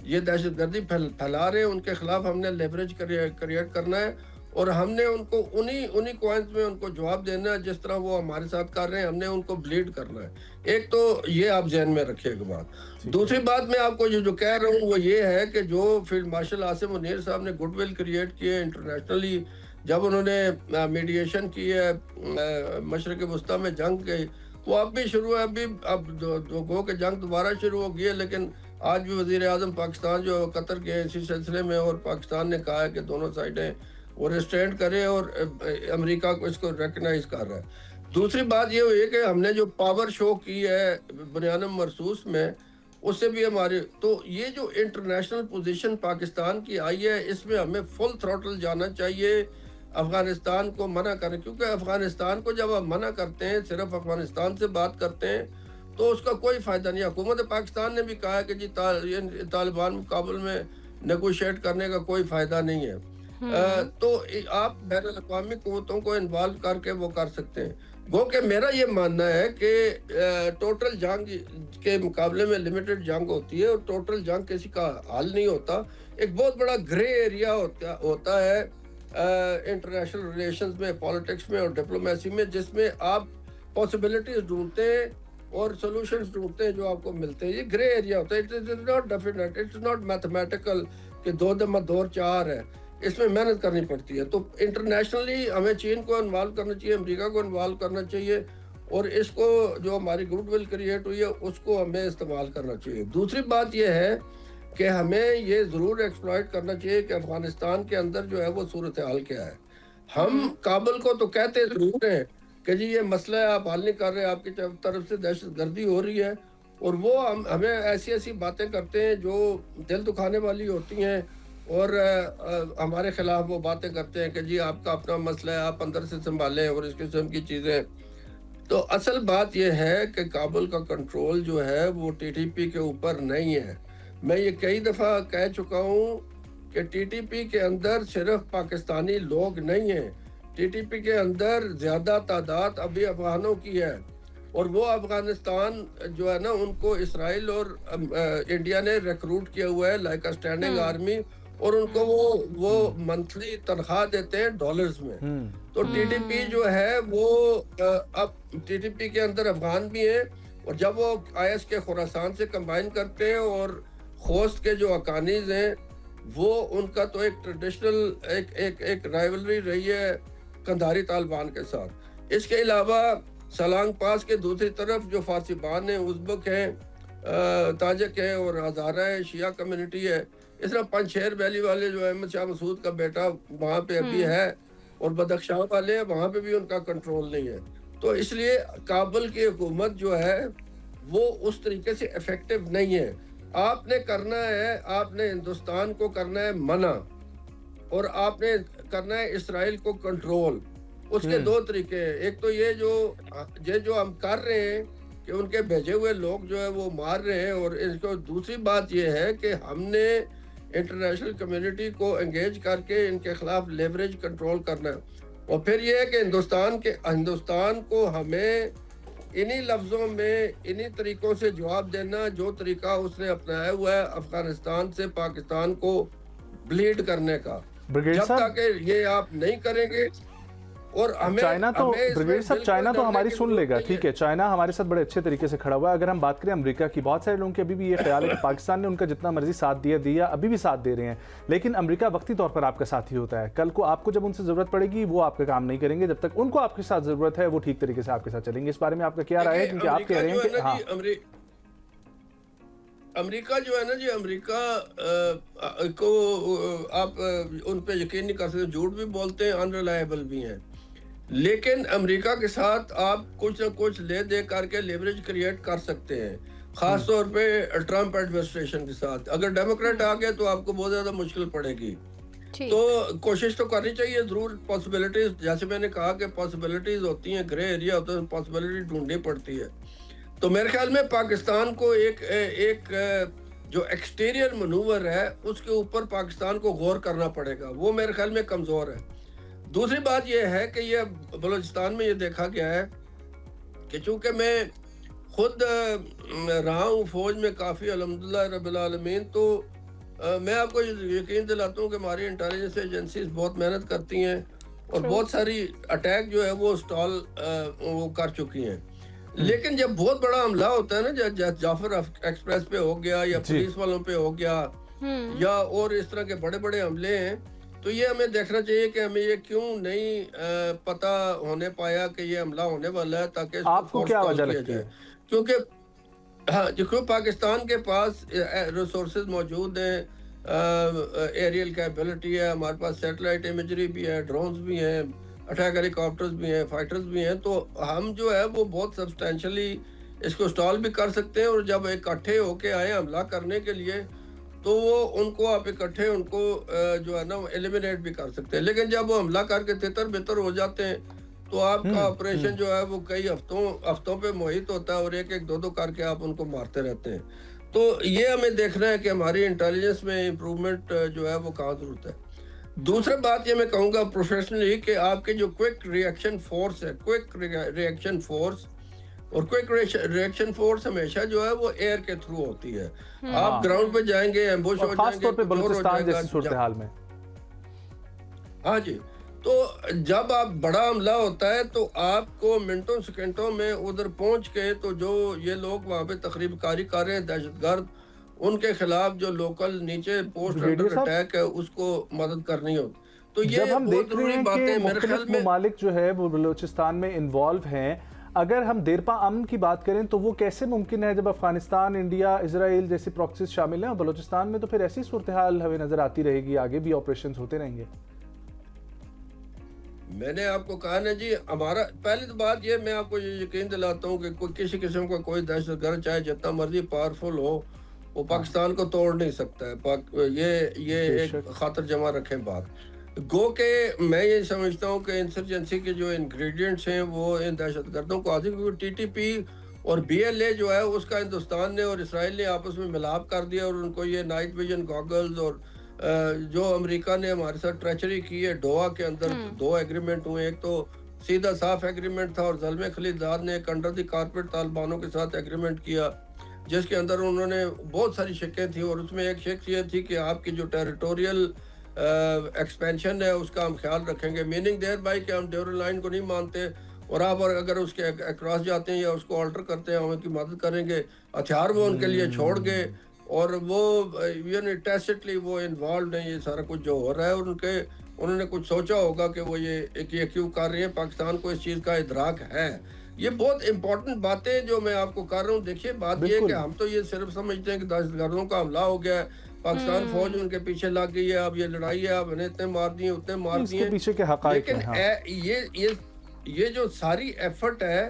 یہ دہشت گردی پھیلا رہے ہیں، ان کے خلاف ہم نے لیوریج کریٹ کرنا ہے، اور ہم نے ان کو انہی کوائنز میں ان کو جواب دینا ہے جس طرح وہ ہمارے ساتھ کر رہے ہیں، ہم نے ان کو بلیڈ کرنا ہے۔ ایک تو یہ آپ ذہن میں رکھیے گا بات۔ دوسری بات میں آپ کو جو کہہ رہا ہوں وہ یہ ہے کہ جو فیلڈ مارشل عاصم منیر صاحب نے گڈ ول کریٹ کی ہے انٹرنیشنلی، جب انہوں نے میڈیشن کی ہے مشرق وسطیٰ میں جنگ کی، وہ اب بھی شروع ہے، اب گو کہ جنگ دوبارہ شروع ہو گئی ہے، لیکن آج بھی وزیر اعظم پاکستان جو قطر کے اسی سلسلے میں، اور پاکستان نے کہا ہے کہ دونوں سائڈیں وہ ریسٹرینٹ کرے، اور امریکہ کو اس کو ریکگنائز کر رہا ہے۔ دوسری بات یہ ہوئی کہ ہم نے جو پاور شو کی ہے بنیان مرصوص میں، اس سے بھی ہمارے تو یہ جو انٹرنیشنل پوزیشن پاکستان کی آئی ہے، اس میں ہمیں فل تھروٹل جانا چاہیے افغانستان کو منع کریں، کیونکہ افغانستان کو جب آپ منع کرتے ہیں، صرف افغانستان سے بات کرتے ہیں، تو اس کا کوئی فائدہ نہیں۔ حکومت پاکستان نے بھی کہا ہے کہ جی طالبان مقابل میں نیگوشیٹ کرنے کا کوئی فائدہ نہیں ہے۔ تو آپ بین الاقوامی قوتوں کو انوالو کر کے وہ کر سکتے ہیں۔ گو کہ میرا یہ ماننا ہے کہ ٹوٹل جنگ کے مقابلے میں لمیٹڈ جنگ ہوتی ہے، اور ٹوٹل جنگ کسی کا حل نہیں ہوتا۔ ایک بہت بڑا گرے ایریا ہوتا ہے انٹرنیشنل ریلیشنز میں، پالیٹکس میں اور ڈپلومیسی میں، جس میں آپ پاسبلٹیز ڈھونڈتے ہیں اور سولوشنز ڈھونڈتے ہیں جو آپ کو ملتے ہیں۔ یہ گرے ایریا ہوتا ہے، it is not definite, it is not mathematical کہ 2 دم 2 4 ہے، اس میں محنت کرنی پڑتی ہے۔ تو انٹرنیشنلی ہمیں چین کو انوالو کرنا چاہیے، امریکہ کو انوالو کرنا چاہیے، اور اس کو جو ہماری گڈ ول کریٹ ہوئی ہے اس کو ہمیں استعمال کرنا چاہیے۔ دوسری بات یہ ہے کہ ہمیں یہ ضرور ایکسپلائٹ کرنا چاہیے کہ افغانستان کے اندر جو ہے وہ صورتحال کیا ہے. ہم کابل کو تو کہتے ضرور ہیں کہ جی یہ مسئلہ ہے، آپ حل نہیں کر رہے، آپ کی طرف سے دہشت گردی ہو رہی ہے، اور وہ ہمیں ایسی باتیں کرتے ہیں جو دل دکھانے والی ہوتی ہیں، اور ہمارے خلاف وہ باتیں کرتے ہیں کہ جی آپ کا اپنا مسئلہ ہے، آپ اندر سے سنبھالیں، اور اس قسم کی چیزیں. تو اصل بات یہ ہے کہ کابل کا کنٹرول جو ہے وہ ٹی ٹی پی کے اوپر نہیں ہے. میں یہ کئی دفعہ کہہ چکا ہوں کہ ٹی ٹی پی کے اندر صرف پاکستانی لوگ نہیں ہیں، ٹی ٹی پی کے اندر زیادہ تعداد ابھی افغانوں کی ہے، اور وہ افغانستان جو ہے نا ان کو اسرائیل اور انڈیا نے ریکروٹ کیا ہوا ہے لائک اے اسٹینڈنگ آرمی، اور ان کو وہ منتھلی تنخواہ دیتے ہیں ڈالرز میں. تو ٹی ٹی پی جو ہے وہ اب ٹی ٹی پی کے اندر افغان بھی ہیں، اور جب وہ آئی ایس کے خراسان سے کمبائن کرتے ہیں، اور خوست کے جو اکانیز ہیں وہ ان کا تو ایک ٹریڈیشنل ایک رائیولری رہی ہے قندھاری طالبان کے ساتھ. اس کے علاوہ سلانگ پاس کے دوسری طرف جو فارسی بان ہیں، ازبک ہیں، تاجک ہیں، اور ہزارہ ہے، شیعہ کمیونٹی ہے. اس طرح پنجشیر ویلی والے جو احمد شاہ مسعود کا بیٹا وہاں پہ ابھی ہے، اور بدخشاں والے ہیں، وہاں پہ بھی ان کا کنٹرول نہیں ہے. تو اس لیے کابل کی حکومت جو ہے وہ اس طریقے سے افیکٹو نہیں ہے. آپ نے کرنا ہے، آپ نے ہندوستان کو کرنا ہے منع، اور آپ نے کرنا ہے اسرائیل کو کنٹرول. اس کے دو طریقے ہیں. ایک تو یہ جو ہم کر رہے ہیں کہ ان کے بھیجے ہوئے لوگ جو ہے وہ مار رہے ہیں، اور اس کو دوسری بات یہ ہے کہ ہم نے انٹرنیشنل کمیونٹی کو انگیج کر کے ان کے خلاف لیوریج کنٹرول کرنا ہے. اور پھر یہ ہے کہ ہندوستان کو ہمیں انہی لفظوں میں انہی طریقوں سے جواب دینا جو طریقہ اس نے اپنایا ہوا ہے افغانستان سے پاکستان کو بلیڈ کرنے کا. جب تک یہ آپ نہیں کریں گے، اور چائنا تو بریگیڈ صاحب چائنا تو ہماری سن لے گا، ٹھیک ہے، چائنا ہمارے ساتھ بڑے اچھے طریقے سے کھڑا ہوا ہے. اگر ہم بات کریں امریکہ کی، بہت سارے لوگوں کے ابھی بھی یہ خیال ہے کہ پاکستان نے ان کا جتنا مرضی ساتھ دیا ابھی بھی ساتھ دے رہے ہیں، لیکن امریکہ وقتی طور پر آپ کا ساتھی ہوتا ہے. کل کو آپ کو جب ان سے ضرورت پڑے گی وہ آپ کا کام نہیں کریں گے، جب تک ان کو آپ کے ساتھ ضرورت ہے وہ ٹھیک طریقے سے آپ کے ساتھ چلیں گے. اس بارے میں آپ کا کیا رائے ہے؟ کیونکہ آپ کہہ رہے ہیں کہ ہاں امریکہ جو ہے نا جی، امریکہ کو آپ ان پہ یقین نہیں کر سکتے، جھوٹ بھی بولتے ہیں، انریلائبل بھی ہیں. لیکن امریکہ کے ساتھ آپ کچھ نہ کچھ لے دے کر کے لیوریج کریٹ کر سکتے ہیں، خاص طور پہ ٹرمپ ایڈمنسٹریشن کے ساتھ. اگر ڈیموکریٹ آ گئے تو آپ کو بہت زیادہ مشکل پڑے گی. تو کوشش تو کرنی چاہیے ضرور. پاسبلٹیز جیسے میں نے کہا کہ پاسبلٹیز ہوتی ہیں، گرے ایریا ہوتا ہے، پاسبلٹی ڈھونڈنی پڑتی ہے. تو میرے خیال میں پاکستان کو ایک جو ایکسٹیریئر منوور ہے اس کے اوپر پاکستان کو غور کرنا پڑے گا، وہ میرے خیال میں کمزور ہے. دوسری بات یہ ہے کہ یہ بلوچستان میں یہ دیکھا گیا ہے کہ چونکہ میں خود رہا ہوں فوج میں کافی الحمدللہ رب العالمین، تو میں آپ کو یقین دلاتا ہوں کہ ہماری انٹیلیجنس ایجنسیز بہت محنت کرتی ہیں، اور بہت ساری اٹیک جو ہے وہ اسٹال وہ کر چکی ہیں. لیکن جب بہت بڑا حملہ ہوتا ہے نا، جعفر ایکسپریس پہ ہو گیا، یا پولیس والوں پہ ہو گیا، یا اور اس طرح کے بڑے بڑے حملے ہیں، تو یہ ہمیں دیکھنا چاہیے کہ ہمیں یہ کیوں نہیں پتہ ہونے پایا کہ یہ حملہ ہونے والا ہے، تاکہ اس آپ کو کیا وجہ لگتی ہے؟ کیونکہ پاکستان کے پاس ریسورسز موجود ہیں، ایریل کیپبلٹی ہے، ہمارے پاس سیٹلائٹ امیجری بھی ہے، ڈرونز بھی ہیں، اٹیک ہیلی کاپٹرز بھی ہیں، فائٹرز بھی ہیں. تو ہم جو ہے وہ بہت سبسٹینشلی اس کو اسٹال بھی کر سکتے ہیں، اور جب اکٹھے ہو کے آئے حملہ کرنے کے لیے تو وہ ان کو آپ اکٹھے ان کو جو ہے نا ایلیمینیٹ بھی کر سکتے ہیں. لیکن جب وہ حملہ کر کے تتر بتر ہو جاتے ہیں تو آپ کا آپریشن جو ہے وہ کئی ہفتوں پہ محیط ہوتا ہے، اور ایک دو کر کے آپ ان کو مارتے رہتے ہیں. تو یہ ہمیں دیکھنا ہے کہ ہماری انٹیلیجنس میں امپرومنٹ جو ہے وہ کہاں ضرورت ہے. دوسرا بات یہ میں کہوں گا پروفیشنلی کہ آپ کے جو کوئک ریئیکشن فورس ہے، کوئک ریئیکشن فورس، اور کوئک ریئیکشن فورس ہمیشہ جو ہے وہ ایئر کے تھرو ہوتی ہے. آپ گراؤنڈ پہ جائیں گے، ایمبوش ہو جائیں گے، خاص طور پہ بلوچستان جیسی صورتحال میں. ہاں جی، تو جب آپ بڑا حملہ ہوتا ہے تو آپ کو منٹوں سیکنڈوں میں ادھر پہنچ کے، تو جو یہ لوگ وہاں پہ تخریب کاری کر رہے ہیں دہشت گرد، ان کے خلاف جو لوکل نیچے پوسٹ انڈر اٹیک ہے اس کو مدد کرنی ہوتی. تو یہ جب ہم بہت دیکھ رہے ضروری ہیں باتیں کہ میرے خیال مختلف میں ممالک جو ہے وہ بلوچستان میں انوالو ہیں، اگر ہم دیرپا امن کی بات کریں تو وہ کیسے ممکن ہے جب افغانستان، انڈیا، اسرائیل جیسی پراکسیز شامل ہیں، اور بلوچستان میں تو پھر ایسی صورتحال ہمیں نظر آتی رہے گی، آگے بھی آپریشنز ہوتے رہیں گے؟ میں نے آپ کو کہا نا جی، ہمارا پہلی تو بات یہ، میں آپ کو یہ یقین دلاتا ہوں کہ کوئی کسی قسم کا کوئی دہشت گرد چاہے جتنا مرضی پاورفل ہو، وہ پاکستان کو توڑ نہیں سکتا ہے. یہ ایک خاطر جمع رکھیں بات. گو کہ میں یہ سمجھتا ہوں کہ انسرجنسی کے جو انگریڈینٹس ہیں وہ ان دہشت گردوں کو حاصل، کیونکہ ٹی ٹی پی اور بی ایل اے جو ہے اس کا ہندوستان نے اور اسرائیل نے آپس میں ملاپ کر دیا، اور ان کو یہ نائٹ ویژن گاگلز اور جو امریکہ نے ہمارے ساتھ ٹریچری کی ہے ڈوہا کے اندر، 2 ایگریمنٹ ہوئے. ایک تو سیدھا صاف ایگریمنٹ تھا، اور زلمے خلیلزاد نے ایک انڈر دی کارپیٹ طالبانوں کے ساتھ ایگریمنٹ کیا، جس کے اندر انہوں نے بہت ساری شکیں تھیں، اور اس میں ایک شک یہ تھی کہ آپ کی جو ٹیریٹوریل ایکسپینشن ہے اس کا ہم خیال رکھیں گے، میننگ دیر بائی کہ ہم ڈیورل لائن کو نہیں مانتے، اور آپ اگر اس کے اکراس جاتے ہیں یا اس کو آلٹر کرتے ہیں ہم ان کی مدد کریں گے. ہتھیار وہ ان کے لیے چھوڑ گئے، اور وہ یعنی ٹیسٹلی وہ انوالوڈ ہیں یہ سارا کچھ جو ہو رہا ہے، اور انہوں نے کچھ سوچا ہوگا کہ وہ یہ کیوں کر رہے ہیں. پاکستان کو اس چیز کا ادراک ہے. یہ بہت امپورٹنٹ باتیں جو میں آپ کو کر رہا ہوں. دیکھیے بات یہ ہے کہ ہم تو یہ صرف سمجھتے ہیں کہ دہشت گردوں کا حملہ ہو گیا ہے، پاکستان فوج ان کے پیچھے لگ گئی ہے، اب یہ لڑائی ہے، اب انہیں اتنے مار دیے اتنے مار دیے، پیچھے کے حقائق ہیں. لیکن یہ جو ساری ایفرٹ ہے،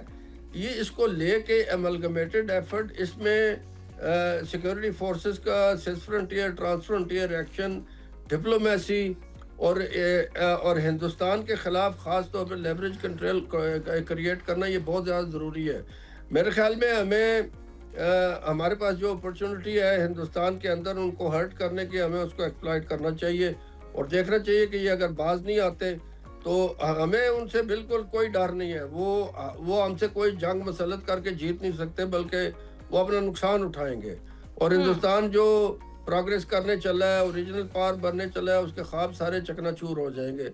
یہ اس کو لے کے ایملگمیٹڈ ایفرٹ، اس میں سیکورٹی فورسز کا cis frontier, trans frontier action, diplomacy, اور ہندوستان کے خلاف خاص طور پر لیوریج کنٹرول کریٹ کرنا، یہ بہت زیادہ ضروری ہے. میرے خیال میں ہمارے پاس جو اپرچونٹی ہے ہندوستان کے اندر ان کو ہرٹ کرنے کی، ہمیں اس کو ایکسپلائٹ کرنا چاہیے، اور دیکھنا چاہیے کہ یہ اگر باز نہیں آتے تو ہمیں ان سے بالکل کوئی ڈر نہیں ہے. وہ ہم سے کوئی جنگ مسلط کر کے جیت نہیں سکتے، بلکہ وہ اپنا نقصان اٹھائیں گے. اور ہندوستان جو پروگریس کرنے چلا ہے، اوریجنل پاور بننے چلا ہے، اس کے خواب سارے چکنا چور ہو جائیں گے.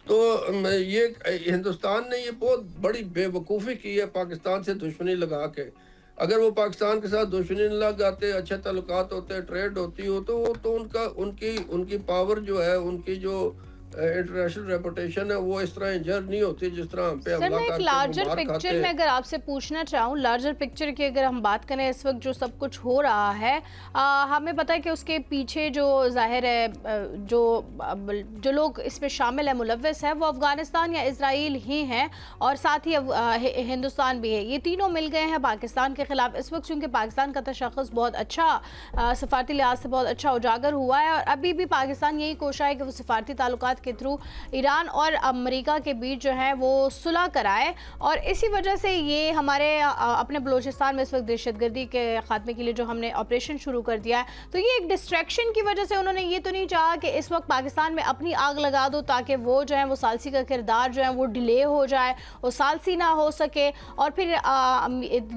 تو یہ ہندوستان نے یہ بہت بڑی بے وقوفی کی ہے پاکستان سے دشمنی لگا کے. اگر وہ پاکستان کے ساتھ دشمنی نہ لگ جاتے، اچھے تعلقات ہوتے، ٹریڈ ہوتی ہو، تو ان کی پاور جو ہے، ان کی جو انٹرنیشنل ریپوٹیشن ہے، وہ اس طرح انجر نہیں ہوتی جس طرح ہم پہ حملہ کر کے ایک لارجر پکچر میں اگر آپ سے پوچھنا چاہوں، لارجر پکچر کی اگر ہم بات کریں، اس وقت جو سب کچھ ہو رہا ہے، ہمیں پتہ ہے کہ اس کے پیچھے جو ظاہر ہے جو لوگ اس میں شامل ہیں، ملوث ہیں، وہ افغانستان یا اسرائیل ہی ہیں، اور ساتھ ہی ہندوستان بھی ہے. یہ تینوں مل گئے ہیں پاکستان کے خلاف اس وقت، چونکہ پاکستان کا تشخص بہت اچھا سفارتی لحاظ سے بہت اچھا اجاگر ہوا ہے، اور ابھی بھی پاکستان یہی کوشش ہے کہ وہ سفارتی تعلقات کے تھرو ایران اور امریکہ کے بیچ جو ہے وہ صلح کرائے. اور اسی وجہ سے یہ ہمارے اپنے بلوچستان میں اس وقت دہشت گردی کے خاتمے کے لیے جو ہم نے آپریشن شروع کر دیا ہے، تو یہ ایک ڈسٹریکشن کی وجہ سے انہوں نے یہ تو نہیں چاہا کہ اس وقت پاکستان میں اپنی آگ لگا دو تاکہ وہ جو ہے وہ ثالثی کا کردار جو ہے وہ ڈیلے ہو جائے، وہ ثالثی نہ ہو سکے. اور پھر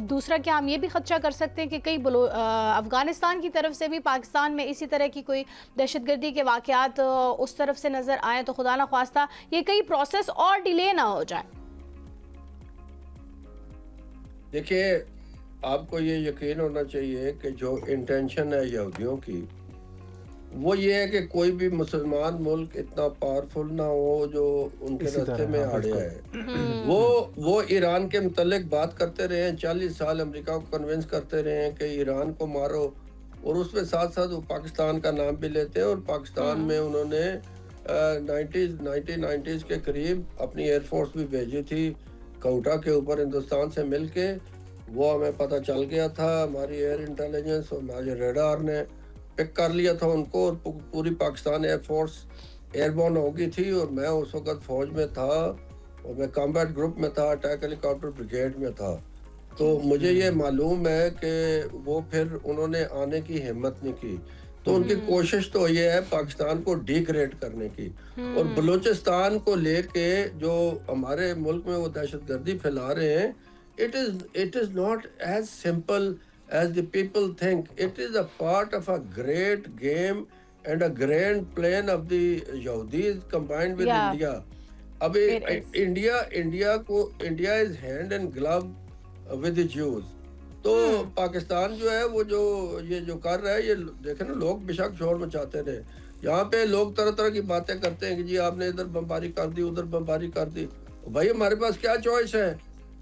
دوسرا کیا ہم یہ بھی خدشہ کر سکتے ہیں کہ کئی افغانستان کی طرف سے بھی پاکستان میں اسی طرح کی کوئی دہشت گردی کے واقعات اس طرف سے نظر آئے تو خدا نہ خواستہ یہ کئی پروسیس اور ڈیلے نہ ہو جائے. دیکھیے آپ کو یہ یقین ہونا چاہیے کہ جو انٹینشن ہے یہودیوں کی، وہ یہ ہے کہ کوئی بھی مسلمان ملک اتنا پاورفل نہ ہو جو ان کے راستے میں آڑیا ہے. وہ ایران کے متعلق بات کرتے رہے ہیں 40 سال، امریکہ کو کنونس کرتے رہے ہیں کہ ایران کو مارو، اور اس میں ساتھ ساتھ وہ پاکستان کا نام بھی لیتے ہیں. اور پاکستان میں انہوں نے 1990s کے قریب اپنی ایئر فورس بھی بھیجی تھی کوٹا کے اوپر ہندوستان سے مل کے. وہ ہمیں پتہ چل گیا تھا، ہماری ایئر انٹیلیجنس اور ہمارے ریڈار نے پک کر لیا تھا ان کو، اور پوری Pakistan air force airborne ہو گئی تھی. اور میں اس وقت فوج میں تھا، اور میں کمبیٹ گروپ میں تھا، اٹیک ہیلی کاپٹر بریگیڈ میں تھا. تو مجھے یہ معلوم ہے کہ وہ پھر انہوں نے آنے کی ہمت نہیں کی. تو ان کی کوشش تو یہ ہے پاکستان کو ڈیگریڈ کرنے کی. اور بلوچستان کو لے کے جو ہمارے ملک میں وہ دہشت گردی پھیلا رہے ہیں، it is not as simple as the people think. It is a part of a great game and a grand plan of the Yahudis combined with India. اب India is hand and glove with the Jews. تو پاکستان جو ہے وہ جو کر رہا ہے، یہ دیکھیں نا، لوگ بے شک شور مچاتے رہے. یہاں پہ لوگ طرح طرح کی باتیں کرتے ہیں کہ جی آپ نے ادھر بمباری کر دی، ادھر بمباری کر دی. بھائی ہمارے پاس کیا چوائس ہے؟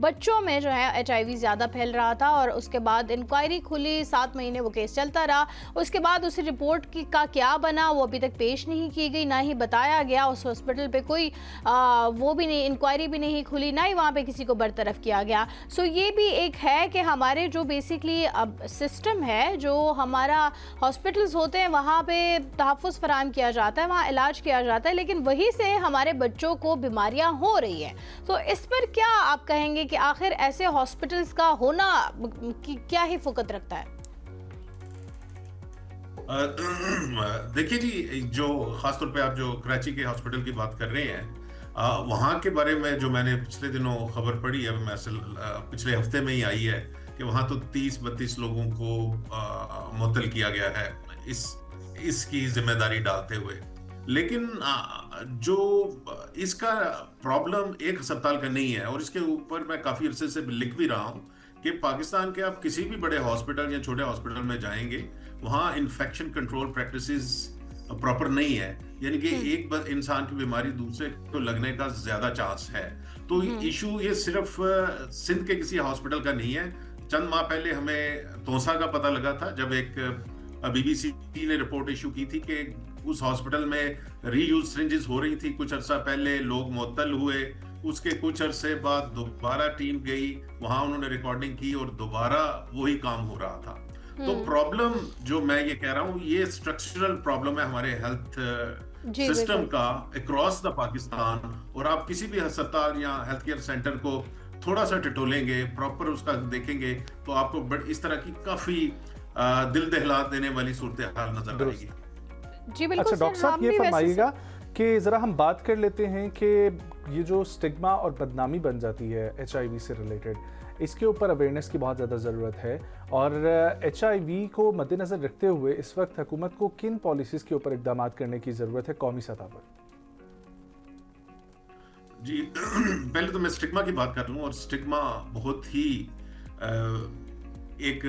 بچوں میں جو ہے HIV زیادہ پھیل رہا تھا، اور اس کے بعد انکوائری کھلی، 7 مہینے وہ کیس چلتا رہا. اس کے بعد اس رپورٹ کا کیا بنا وہ ابھی تک پیش نہیں کی گئی، نہ ہی بتایا گیا. اس ہاسپٹل پہ کوئی وہ بھی نہیں، انکوائری بھی نہیں کھلی، نہ ہی وہاں پہ کسی کو برطرف کیا گیا. سو یہ بھی ایک ہے کہ ہمارے جو بیسکلی اب سسٹم ہے، جو ہمارا ہاسپٹلز ہوتے ہیں وہاں پہ تحفظ فراہم کیا جاتا ہے، وہاں علاج کیا جاتا ہے، لیکن وہی سے ہمارے بچوں کو بیماریاں ہو رہی ہیں. تو اس پر کیا آپ کہیں گے کہ آخر ایسے ہاسپٹلز کا ہونا کیا ہی فوقت رکھتا ہے؟ دیکھیے جی، جو خاص طور پہ آپ جو کراچی کے ہاسپٹل کی بات کر رہے ہیں، وہاں کے بارے میں جو میں نے پچھلے دنوں خبر پڑھی ہے، پچھلے ہفتے میں ہی آئی ہے کہ وہاں تو 30-32 لوگوں کو معطل کیا گیا ہے اس کی ذمہ داری ڈالتے ہوئے. لیکن جو اس کا پرابلم ایک ہسپتال کا نہیں ہے، اور اس کے اوپر میں کافی عرصے سے لکھ بھی رہا ہوں کہ پاکستان کے آپ کسی بھی بڑے ہاسپٹل یا چھوٹے ہاسپٹل میں جائیں گے، وہاں انفیکشن کنٹرول پریکٹسز پراپر نہیں ہے. یعنی کہ ایک انسان کی بیماری دوسرے کو لگنے کا زیادہ چانس ہے. تو ایشو یہ صرف سندھ کے کسی ہاسپٹل کا نہیں ہے. چند ماہ پہلے ہمیں توسا کا پتہ لگا تھا، جب ایک BBC نے رپورٹ ایشو کی تھی کہ اس ہاسپٹل میں ری یوز سرنجز ہو رہی تھی. کچھ عرصہ پہلے لوگ معطل ہوئے، اس کے کچھ عرصے بعد دوبارہ ٹیم گئی، وہاں انہوں نے ریکارڈنگ کی اور دوبارہ وہی کام ہو رہا تھا. تو پرابلم جو میں یہ کہہ رہا ہوں، یہ اسٹرکچرل پرابلم ہے ہمارے ہیلتھ سسٹم کا اکراس دا پاکستان. اور آپ کسی بھی ہسپتال یا ہیلتھ کیئر سینٹر کو تھوڑا سا ٹٹولیں گے، پراپر اس کا دیکھیں گے، تو آپ کو اس طرح کی کافی دل دہلا دینے والی صورتحال نظر آئے گی. جی بالکل. اچھا ڈاکٹر صاحب، یہ فرمائیے گا کہ ذرا ہم بات کر لیتے ہیں کہ یہ جو سٹگما اور بدنامی بن جاتی ہے HIV سے ریلیٹڈ، اس کے اوپر اویئرنیس کی بہت زیادہ ضرورت ہے. اور HIV کو مد نظر رکھتے ہوئے اس وقت حکومت کو کن پالیسیز کے اوپر اقدامات کرنے کی ضرورت ہے قومی سطح پر؟ جی پہلے تو میں سٹگما کی بات کر لوں، اور سٹگما بہت ہی ایک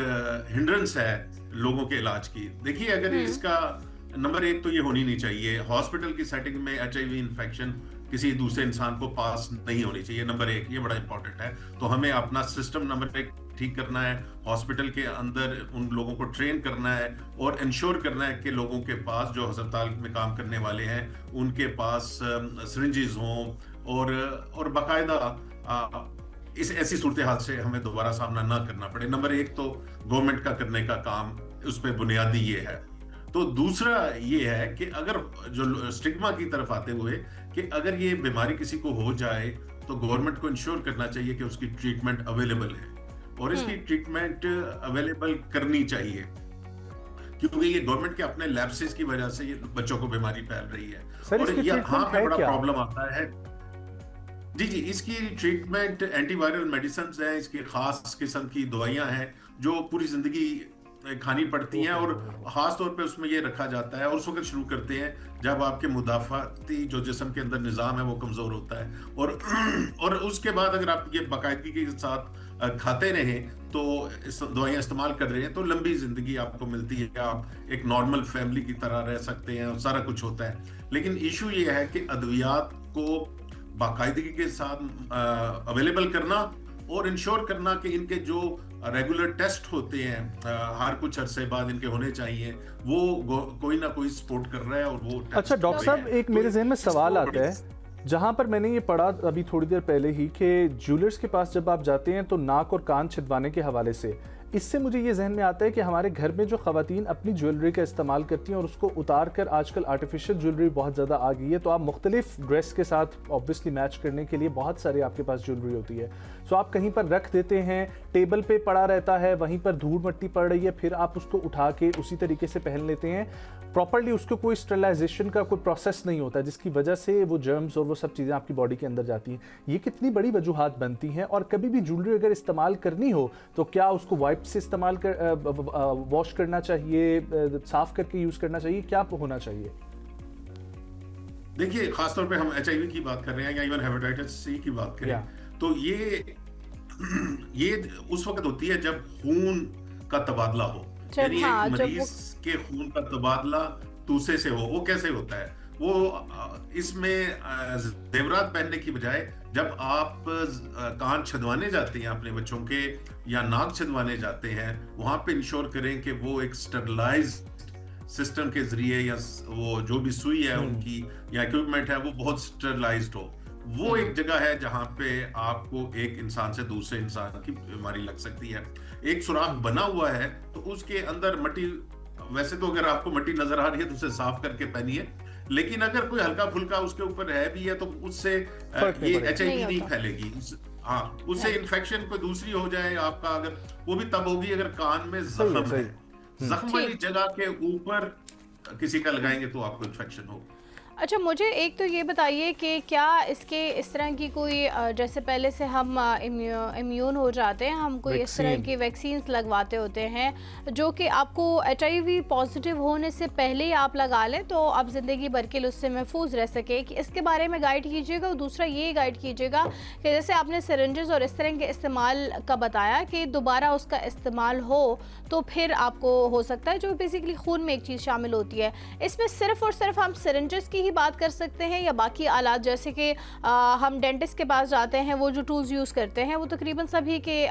ہنڈرنس ہے لوگوں کے علاج کی. دیکھیے، اگر اس کا نمبر 1 تو یہ ہونی نہیں چاہیے، ہاسپٹل کی سیٹنگ میں HIV انفیکشن کسی دوسرے انسان کو پاس نہیں ہونی چاہیے. نمبر 1 یہ بڑا امپورٹنٹ ہے. تو ہمیں اپنا سسٹم نمبر 1 ٹھیک کرنا ہے، ہاسپٹل کے اندر ان لوگوں کو ٹرین کرنا ہے، اور انشور کرنا ہے کہ لوگوں کے پاس جو ہسپتال میں کام کرنے والے ہیں ان کے پاس سرنجز ہوں، اور باقاعدہ اس ایسی صورتحال سے ہمیں دوبارہ سامنا نہ کرنا پڑے. نمبر 1 تو گورنمنٹ کا کرنے کا کام اس پہ بنیادی یہ ہے. تو دوسرا یہ ہے کہ اگر جو سٹگما کی طرف آتے ہوئے کہ اگر یہ بیماری کسی کو ہو جائے تو گورنمنٹ کو انشور کرنا چاہیے کہ اس کی ٹریٹمنٹ اویلیبل ہے، اور اس کی ٹریٹمنٹ اویلیبل کرنی چاہیے، کیونکہ یہ گورنمنٹ کے اپنے لیپسز کی وجہ سے یہ بچوں کو بیماری پھیل رہی ہے. اور یہاں پہ بڑا پرابلم آتا ہے. جی اس کی ٹریٹمنٹ اینٹی وائرل میڈیسنز ہیں، اس کی خاص قسم کی دوائیاں ہیں جو پوری زندگی کھانی پڑتی ہیں، اور خاص طور پہ اس میں یہ رکھا جاتا ہے، اور اس وقت شروع کرتے ہیں جب آپ کے مدافعتی جو جسم کے اندر نظام ہے وہ کمزور ہوتا ہے. اور اس کے بعد اگر آپ یہ باقاعدگی کے ساتھ کھاتے رہیں تو دوائیاں استعمال کر رہے ہیں تو لمبی زندگی آپ کو ملتی ہے، آپ ایک نارمل فیملی کی طرح رہ سکتے ہیں، اور سارا کچھ ہوتا ہے. لیکن ایشو یہ ہے کہ ادویات کو باقاعدگی کے ساتھ اویلیبل کرنا اور انشور کرنا کہ ان کے جو ریگولر ٹیسٹ ہوتے ہیں ہر کچھ عرصے بعد ان کے ہونے چاہیے، وہ کوئی نہ کوئی سپورٹ کر رہا ہے، اور وہ اچھا ڈاکٹر صاحب، ایک میرے ذہن میں سوال آتا ہے، جہاں پر میں نے یہ پڑھا ابھی تھوڑی دیر پہلے ہی کہ جیولرز کے پاس جب آپ جاتے ہیں تو ناک اور کان چھدوانے کے حوالے سے، اس سے مجھے یہ ذہن میں آتا ہے کہ ہمارے گھر میں جو خواتین اپنی جیولری کا استعمال کرتی ہیں اور اس کو اتار کر آج کل آرٹیفیشل جیولری بہت زیادہ آ گئی ہے، تو آپ مختلف ڈریس کے ساتھ آبویسلی میچ کرنے کے لیے بہت سارے آپ کے پاس جیولری ہوتی ہے، سو آپ کہیں پر رکھ دیتے ہیں، ٹیبل پہ پڑا رہتا ہے، وہیں پر دھول مٹی پڑ رہی ہے، پھر آپ اس کو اٹھا کے اسی طریقے سے پہن لیتے ہیں. پراپرلی اس کو کوئی اسٹرلائزیشن کا کوئی پروسیس نہیں ہوتا، جس کی وجہ سے وہ جرمز اور وہ سب چیزیں آپ کی باڈی کے اندر جاتی ہیں. یہ کتنی بڑی وجوہات بنتی ہیں. اور کبھی بھی جیولری اگر استعمال کرنی ہو تو کیا اس کو وائپ سے استعمال واش کرنا چاہیے، صاف کر کے یوز کرنا چاہیے، کیا ہونا چاہیے؟ دیکھیے، خاص طور پہ ہم HIV کی بات کر رہے ہیں یا ایون ہیپاٹائٹس C کی بات کریں تو یہ اس وقت ہوتی ہے جب خون کا تبادلہ ہو، یعنی ایک مریض کے خون کا تبادلہ دوسرے سے ہو. وہ کیسے ہوتا ہے؟ وہ اس میں زیورات پہننے کی بجائے جب آپ کان چھدوانے جاتے ہیں اپنے بچوں کے یا ناک چھدوانے جاتے ہیں وہاں پہ انشور کریں کہ وہ ایک سٹرلائزڈ سسٹم کے ذریعے یا وہ جو بھی سوئی ہے ان کی یا اکوپمنٹ ہے وہ بہت سٹرلائزڈ ہو. وہ ایک جگہ ہے جہاں پہ آپ کو ایک انسان سے دوسرے انسان کی بیماری لگ سکتی ہے. ایک سوراخ بنا ہوا ہے تو اس کے اندر مٹی, ویسے تو اگر آپ کو مٹی نظر آ رہی ہے تو اسے صاف کر کے پہنیے, لیکن اگر کوئی ہلکا پھلکا اس کے اوپر ہے بھی ہے تو اس سے یہ ایچ آئی وی نہیں پھیلے گی. ہاں, اس سے انفیکشن کوئی دوسری ہو جائے آپ کا, اگر وہ بھی تب ہوگی اگر کان میں زخم ہے, زخم والی جگہ کے اوپر کسی کا لگائیں گے تو آپ کو انفیکشن ہوگی. اچھا, مجھے ایک تو یہ بتائیے کہ کیا اس طرح کی کوئی, جیسے پہلے سے ہم امیون ہو جاتے ہیں, ہم کوئی اس طرح کی ویکسینز لگواتے ہوتے ہیں جو کہ آپ کو ایچ آئی وی پازیٹیو ہونے سے پہلے ہی آپ لگا لیں تو آپ زندگی بھر کے لیے اس سے محفوظ رہ سکے, کہ اس کے بارے میں گائیڈ کیجیے گا. اور دوسرا یہ گائیڈ کیجیے گا کہ جیسے آپ نے سرنجز اور اس طرح کے استعمال کا بتایا کہ دوبارہ اس کا استعمال ہو تو پھر آپ کو ہو سکتا ہے, جو بیسیکلی خون میں ایک چیز شامل ہوتی ہے, اس میں صرف اور صرف ہم سرنجز کی ہی بات کر سکتے ہیں یا باقی آلات, جیسے کہ ہم ڈینٹسٹ کے پاس جاتے ہیں, وہ جو ٹولز یوز کرتے ہیں وہ تقریباً سبھی کے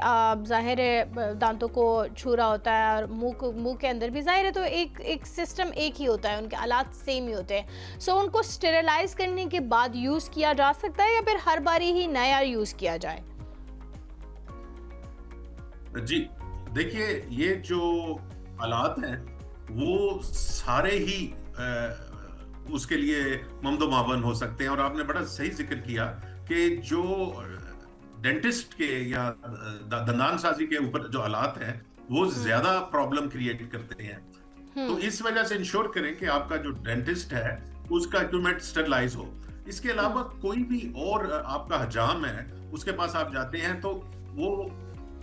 ظاہر ہے دانتوں کو چھو رہا ہوتا ہے, اور منہ کے اندر بھی ظاہر ہے, تو ایک سسٹم ایک ہی ہوتا ہے, ان کے آلات سیم ہی ہوتے ہیں. سو ان کو اسٹیریلائز کرنے کے بعد یوز کیا جا سکتا ہے یا پھر ہر باری ہی نیا یوز کیا جائے؟ جی دیکھیے, یہ جو آلات ہیں وہ سارے ہی اس کے لیے ممد و معاون ہو سکتے ہیں. اور آپ نے بڑا صحیح ذکر کیا کہ جو ڈینٹسٹ کے یا دندان سازی کے اوپر جو آلات ہیں وہ زیادہ پرابلم کریٹ کرتے ہیں, تو اس وجہ سے انشور کریں کہ آپ کا جو ڈینٹسٹ ہے اس کا اکوپمنٹ سٹرلائز ہو. اس کے علاوہ کوئی بھی اور آپ کا حجام ہے اس کے پاس آپ جاتے ہیں تو وہ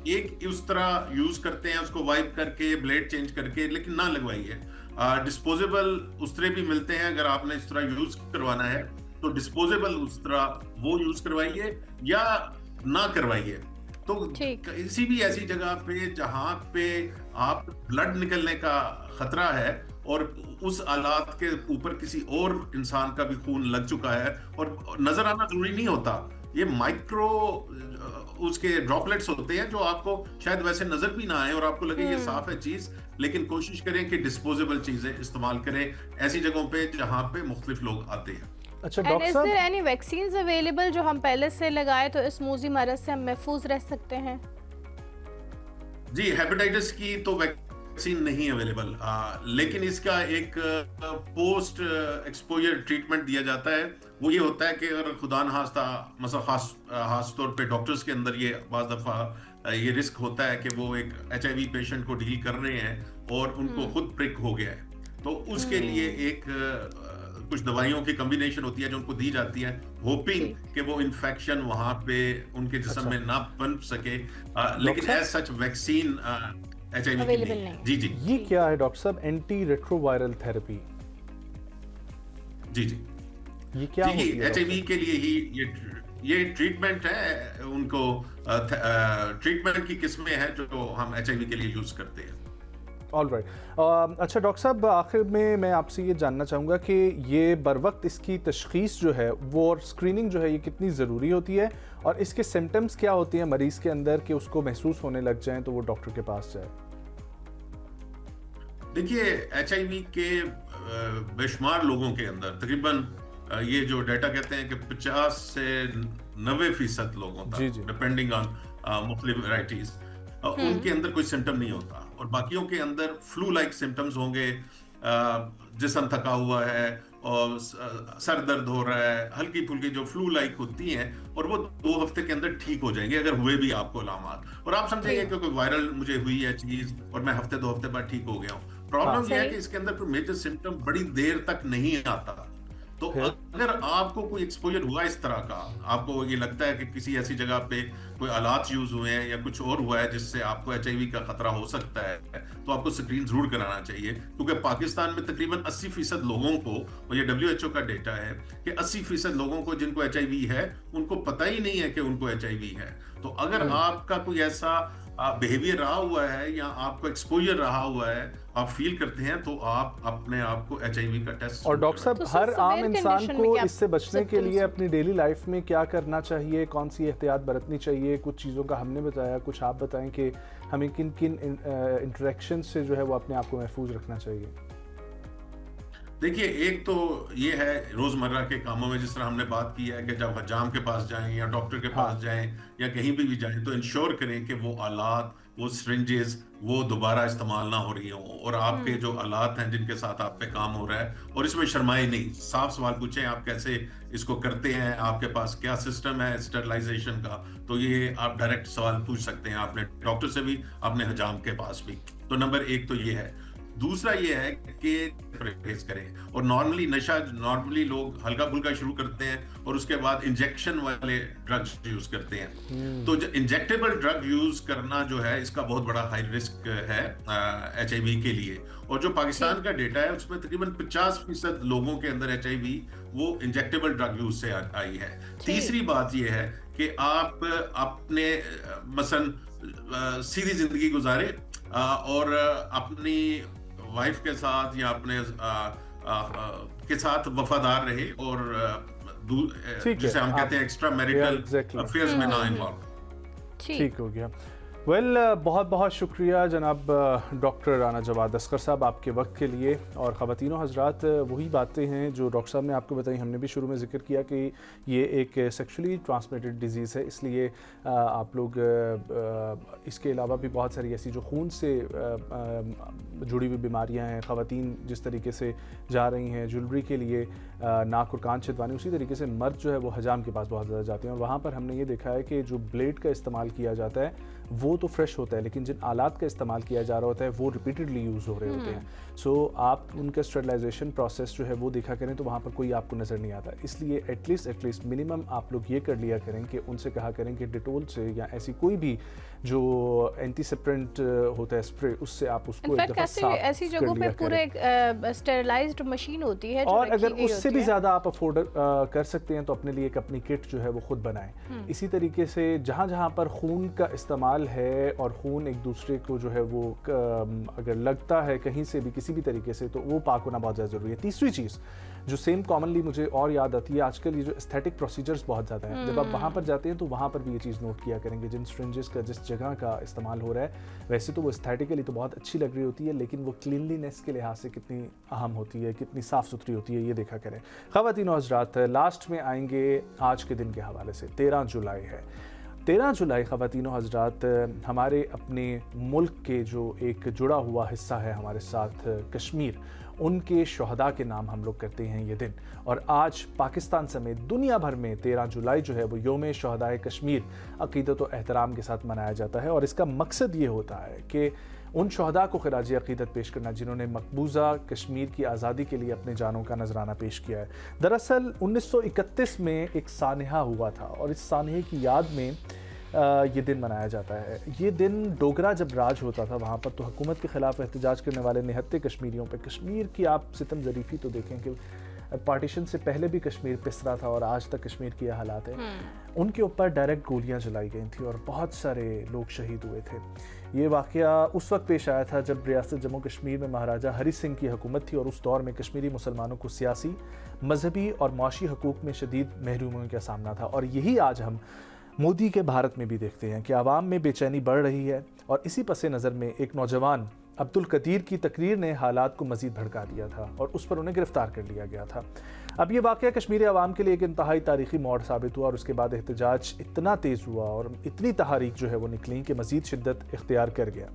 ایک اس طرح یوز کرتے ہیں, اس کو وائپ کر کے بلیڈ چینج کر کے, لیکن نہ لگوائیے. ڈسپوزیبل استرے بھی ملتے ہیں, اگر آپ نے اس طرح یوز کروانا ہے تو ڈسپوزیبل استرا وہ یوز کروائیے یا نہ کروائیے. تو کسی بھی ایسی جگہ پہ جہاں پہ آپ بلڈ نکلنے کا خطرہ ہے اور اس آلات کے اوپر کسی اور انسان کا بھی خون لگ چکا ہے, اور نظر آنا ضروری نہیں ہوتا, یہ مائکرو اس کے ڈراپلیٹس ہوتے ہیں جو آپ کو شاید ویسے نظر بھی نہ آئے اور آپ کو لگے یہ صاف ہے چیز, لیکن کوشش کریں کہ ڈسپوزیبل چیزیں استعمال کریں ایسی جگہوں پہ جہاں پہ مختلف لوگ آتے ہیں. اچھا ڈاکٹر صاحب, اینی ویکسینز اویلیبل جو ہم پہلے سے لگائے تو اس موذی مرض سے ہم محفوظ رہ سکتے ہیں؟ جی, ہیپیٹائٹس کی تو ویکسین نہیں اویلیبل, لیکن اس کا ایک پوسٹ ایکسپوجر ٹریٹمنٹ دیا جاتا ہے. وہ یہ ہوتا ہے کہ اگر خدا نخواستہ مثلا خاص طور پہ ڈاکٹرز کے اندر یہ بعض دفعہ یہ رسک ہوتا ہے کہ وہ ایک ایچ آئی وی پیشنٹ کو ڈیل کر رہے ہیں اور ان کو خود پرک ہو گیا ہے, تو اس کے لیے ایک کچھ دوائیوں کی کمبینیشن ہوتی ہے جو ان کو دی جاتی ہے, ہوپنگ کہ وہ انفیکشن وہاں پہ ان کے جسم میں نہ پنپ سکے, لیکن as such vaccine H I V کی نہیں. جی جی, یہ کیا ہے ڈاکٹر صاحب اینٹی ریٹرو وائرل تھراپی؟ جی جی, یہ کیا ہوتی ہے؟ ایچ آئی وی کے لیے ہی یہ ٹریٹمنٹ ہے, ان کو ٹریٹمنٹ کی قسمیں ہیں جو ہم ایچ آئی وی کے لیے یوز کرتے ہیں. All right. اچھا ڈاکٹر صاحب, آخر میں آپ سے یہ جاننا چاہوں گا کہ یہ بر وقت اس کی تشخیص جو ہے وہ اسکریننگ جو ہے یہ کتنی ضروری ہوتی ہے, اور اس کے سمٹمز کیا ہوتی ہیں مریض کے اندر کہ اس کو محسوس ہونے لگ جائیں تو وہ ڈاکٹر کے پاس جائے؟ دیکھیے, ایچ آئی وی کے بے شمار لوگوں کے اندر تقریباً یہ جو ڈیٹا کہتے ہیں کہ 50 سے 90% لوگوں تک ڈپینڈنگ آن مختلف ورائٹیز, ان کے اندر کوئی سمٹم نہیں ہوتا, اور باقیوں کے اندر فلو لائک سمٹمز ہوں گے, جسم تھکا ہوا ہے اور سر درد ہو رہا ہے, ہلکی پھلکی جو فلو لائک ہوتی ہیں, اور وہ 2 ہفتے کے اندر ٹھیک ہو جائیں گے اگر ہوئے بھی آپ کو علامات, اور آپ سمجھیں گے کہ کوئی وائرل مجھے ہوئی ہے چیز اور میں 2 ہفتے بعد ٹھیک ہو گیا ہوں. پرابلم یہ ہے کہ اس کے اندر کوئی میجر سمٹم بڑی دیر تک نہیں آتا. تو اگر آپ کو کوئی ایکسپوجر ہوا اس طرح کا, آپ کو یہ لگتا ہے کہ کسی ایسی جگہ پہ کوئی آلات یوز ہوئے ہیں یا کچھ اور ہوا ہے جس سے آپ کو ایچ آئی وی کا خطرہ ہو سکتا ہے, تو آپ کو اسکرین ضرور کرانا چاہیے، کیونکہ پاکستان میں تقریباً 80% لوگوں کو، اور یہ WHO کا ڈیٹا ہے کہ 80% لوگوں کو جن کو HIV ہے ان کو پتہ ہی نہیں ہے کہ ان کو HIV ہے. تو اگر آپ کا کوئی ایسا بیہیویئر رہا ہوا ہے یا آپ کو ایکسپوجر رہا ہوا ہے، آپ فیل کرتے ہیں، تو آپ اپنے آپ کو HIV کا ٹیسٹ. اور ڈاکٹر صاحب ہر عام انسان کو اس سے بچنے کے لیے اپنی ڈیلی لائف میں کیا کرنا چاہیے، کون سی احتیاط برتنی چاہیے؟ کچھ چیزوں کا ہم نے بتایا، کچھ آپ بتائیں کہ ہمیں کن کن انٹریکشن سے جو ہے وہ اپنے آپ کو محفوظ رکھنا چاہیے. دیکھیے، ایک تو یہ ہے روزمرہ کے کاموں میں، جس طرح ہم نے بات کی ہے کہ جب حجام کے پاس جائیں یا ڈاکٹر کے پاس جائیں یا کہیں بھی جائیں تو انشور کریں کہ وہ آلات، وہ سرنجز وہ دوبارہ استعمال نہ ہو رہی ہوں، اور آپ کے جو آلات ہیں جن کے ساتھ آپ پہ کام ہو رہا ہے، اور اس میں شرمائے نہیں، صاف سوال پوچھیں آپ کیسے اس کو کرتے ہیں، آپ کے پاس کیا سسٹم ہے اسٹرلائزیشن کا. تو یہ آپ ڈائریکٹ سوال پوچھ سکتے ہیں اپنے ڈاکٹر سے بھی، اپنے حجام کے پاس بھی. تو نمبر ایک تو یہ ہے. دوسرا یہ ہے کہ پرہیز کریں. اور نارملی لوگ ہلکا پھلکا شروع کرتے ہیں اور اس کے بعد انجیکشن والے ڈرگز یوز کرتے ہیں. تو انجیکٹیبل ڈرگ یوز کرنا جو ہے اس کا بہت بڑا ہائی رسک ہے HIV کے لیے. اور جو پاکستان کا ڈیٹا ہے اس میں تقریباً 50% لوگوں کے اندر HIV وہ انجیکٹیبل ڈرگ یوز سے آئی ہے. تیسری بات یہ ہے کہ آپ اپنے مثلا سیدھی زندگی گزارے اور اپنی وائف کے ساتھ یا اپنے کے ساتھ وفادار رہے، اور جسے ہم کہتے ہیں ایکسٹرا میریٹل افیئرز میں نہ انوالو. ٹھیک ہو گیا. بہت بہت شکریہ جناب ڈاکٹر رانا جواد اصغر صاحب آپ کے وقت کے لیے. اور خواتین و حضرات، وہی باتیں ہیں جو ڈاکٹر صاحب نے آپ کو بتائی، ہم نے بھی شروع میں ذکر کیا کہ یہ ایک سیکشولی ٹرانسمیٹڈ ڈیزیز ہے، اس لیے آپ لوگ اس کے علاوہ بھی بہت ساری ایسی جو خون سے جڑی ہوئی بیماریاں ہیں، خواتین جس طریقے سے جا رہی ہیں جولری کے لیے ناک اور کان چھدوانے، اسی طریقے سے مرد جو ہے وہ حجام کے پاس بہت زیادہ جاتے ہیں. اور وہاں پر ہم نے یہ دیکھا ہے کہ جو بلیڈ کا استعمال کیا جاتا ہے وہ تو فریش ہوتا ہے، لیکن جن آلات کا استعمال کیا جا رہا ہوتا ہے وہ ریپیٹڈلی یوز ہو رہے ہوتے ہیں. سو آپ ان کا اسٹرلائزیشن پروسیس جو ہے وہ دیکھا کریں تو وہاں پر کوئی آپ کو نظر نہیں آتا. اس لیے ایٹ لیسٹ منیمم آپ لوگ یہ کر لیا کریں کہ ان سے کہا کریں کہ ڈیٹول سے یا ایسی کوئی بھی جو اینٹی سپرنٹ ہوتا ہے اسپرے، اس سے آپ اس کو ایک دفعہ صاف ایسی جگہوں پہ پورے اسٹرلائزڈ مشین ہوتی ہے. اور اگر اس سے بھی زیادہ آپ افورڈ کر سکتے ہیں تو اپنے لیے ایک اپنی کٹ جو ہے وہ خود بنائیں. اسی طریقے سے جہاں جہاں پر خون کا استعمال ہے اور خون ایک دوسرے کو جو ہے وہ اگر لگتا ہے کہیں سے بھی کسی بھی طریقے سے تو وہ پاک ہونا بہت زیادہ ضروری ہے. تیسری چیز جو سیم کامنلی مجھے اور یاد آتی ہے، آج کل یہ جو استھیٹک پروسیجرز بہت زیادہ ہیں، جب آپ وہاں پر جاتے ہیں تو وہاں پر بھی یہ چیز نوٹ کیا کریں گے جن سٹرنجز کا جس جگہ کا استعمال ہو رہا ہے، ویسے تو وہ استھیٹیکلی تو بہت اچھی لگ رہی ہوتی ہے لیکن وہ کلینلینس کے لحاظ سے کتنی اہم ہوتی ہے، کتنی صاف ستھری ہوتی ہے، یہ دیکھا کریں. خواتین و حضرات، لاسٹ میں آئیں گے آج کے دن کے حوالے سے. 13 جولائی ہے. 13 جولائی خواتین و حضرات ہمارے اپنے ملک کے جو ایک جڑا ہوا حصہ ہے ہمارے ساتھ، کشمیر، ان کے شہداء کے نام ہم لوگ کرتے ہیں یہ دن. اور آج پاکستان سمیت دنیا بھر میں 13 جولائی جو ہے وہ یوم شہدائے کشمیر عقیدت و احترام کے ساتھ منایا جاتا ہے. اور اس کا مقصد یہ ہوتا ہے کہ ان شہداء کو خراج عقیدت پیش کرنا جنہوں نے مقبوضہ کشمیر کی آزادی کے لیے اپنے جانوں کا نذرانہ پیش کیا ہے. دراصل 1931 میں ایک سانحہ ہوا تھا اور اس سانحے کی یاد میں یہ دن منایا جاتا ہے. یہ دن ڈوگرا جب راج ہوتا تھا وہاں پر تو حکومت کے خلاف احتجاج کرنے والے نہتے کشمیریوں پہ، کشمیر کی آپ ستم ظریفی تو دیکھیں کہ پارٹیشن سے پہلے بھی کشمیر پسرا تھا اور آج تک کشمیر کی یہ حالات ہیں، ان کے اوپر ڈائریکٹ گولیاں چلائی گئی تھیں اور بہت سارے لوگ شہید ہوئے تھے. یہ واقعہ اس وقت پیش آیا تھا جب ریاست جموں کشمیر میں مہاراجہ ہری سنگھ کی حکومت تھی اور اس دور میں کشمیری مسلمانوں کو سیاسی، مذہبی اور معاشی حقوق میں شدید محرومیوں کا سامنا تھا. اور یہی آج ہم مودی کے بھارت میں بھی دیکھتے ہیں کہ عوام میں بے چینی بڑھ رہی ہے. اور اسی پس نظر میں ایک نوجوان عبدالقدیر کی تقریر نے حالات کو مزید بھڑکا دیا تھا اور اس پر انہیں گرفتار کر لیا گیا تھا. اب یہ واقعہ کشمیری عوام کے لیے ایک انتہائی تاریخی موڑ ثابت ہوا اور اس کے بعد احتجاج اتنا تیز ہوا اور اتنی تحاریک جو ہے وہ نکلیں کہ مزید شدت اختیار کر گیا.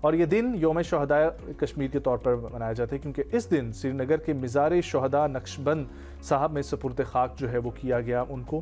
اور یہ دن یوم شہداء کشمیر کے طور پر منایا جاتا ہے کیونکہ اس دن سری نگر کے مزار شہداء نقشبند صاحب میں سپرد خاک جو ہے وہ کیا گیا ان کو.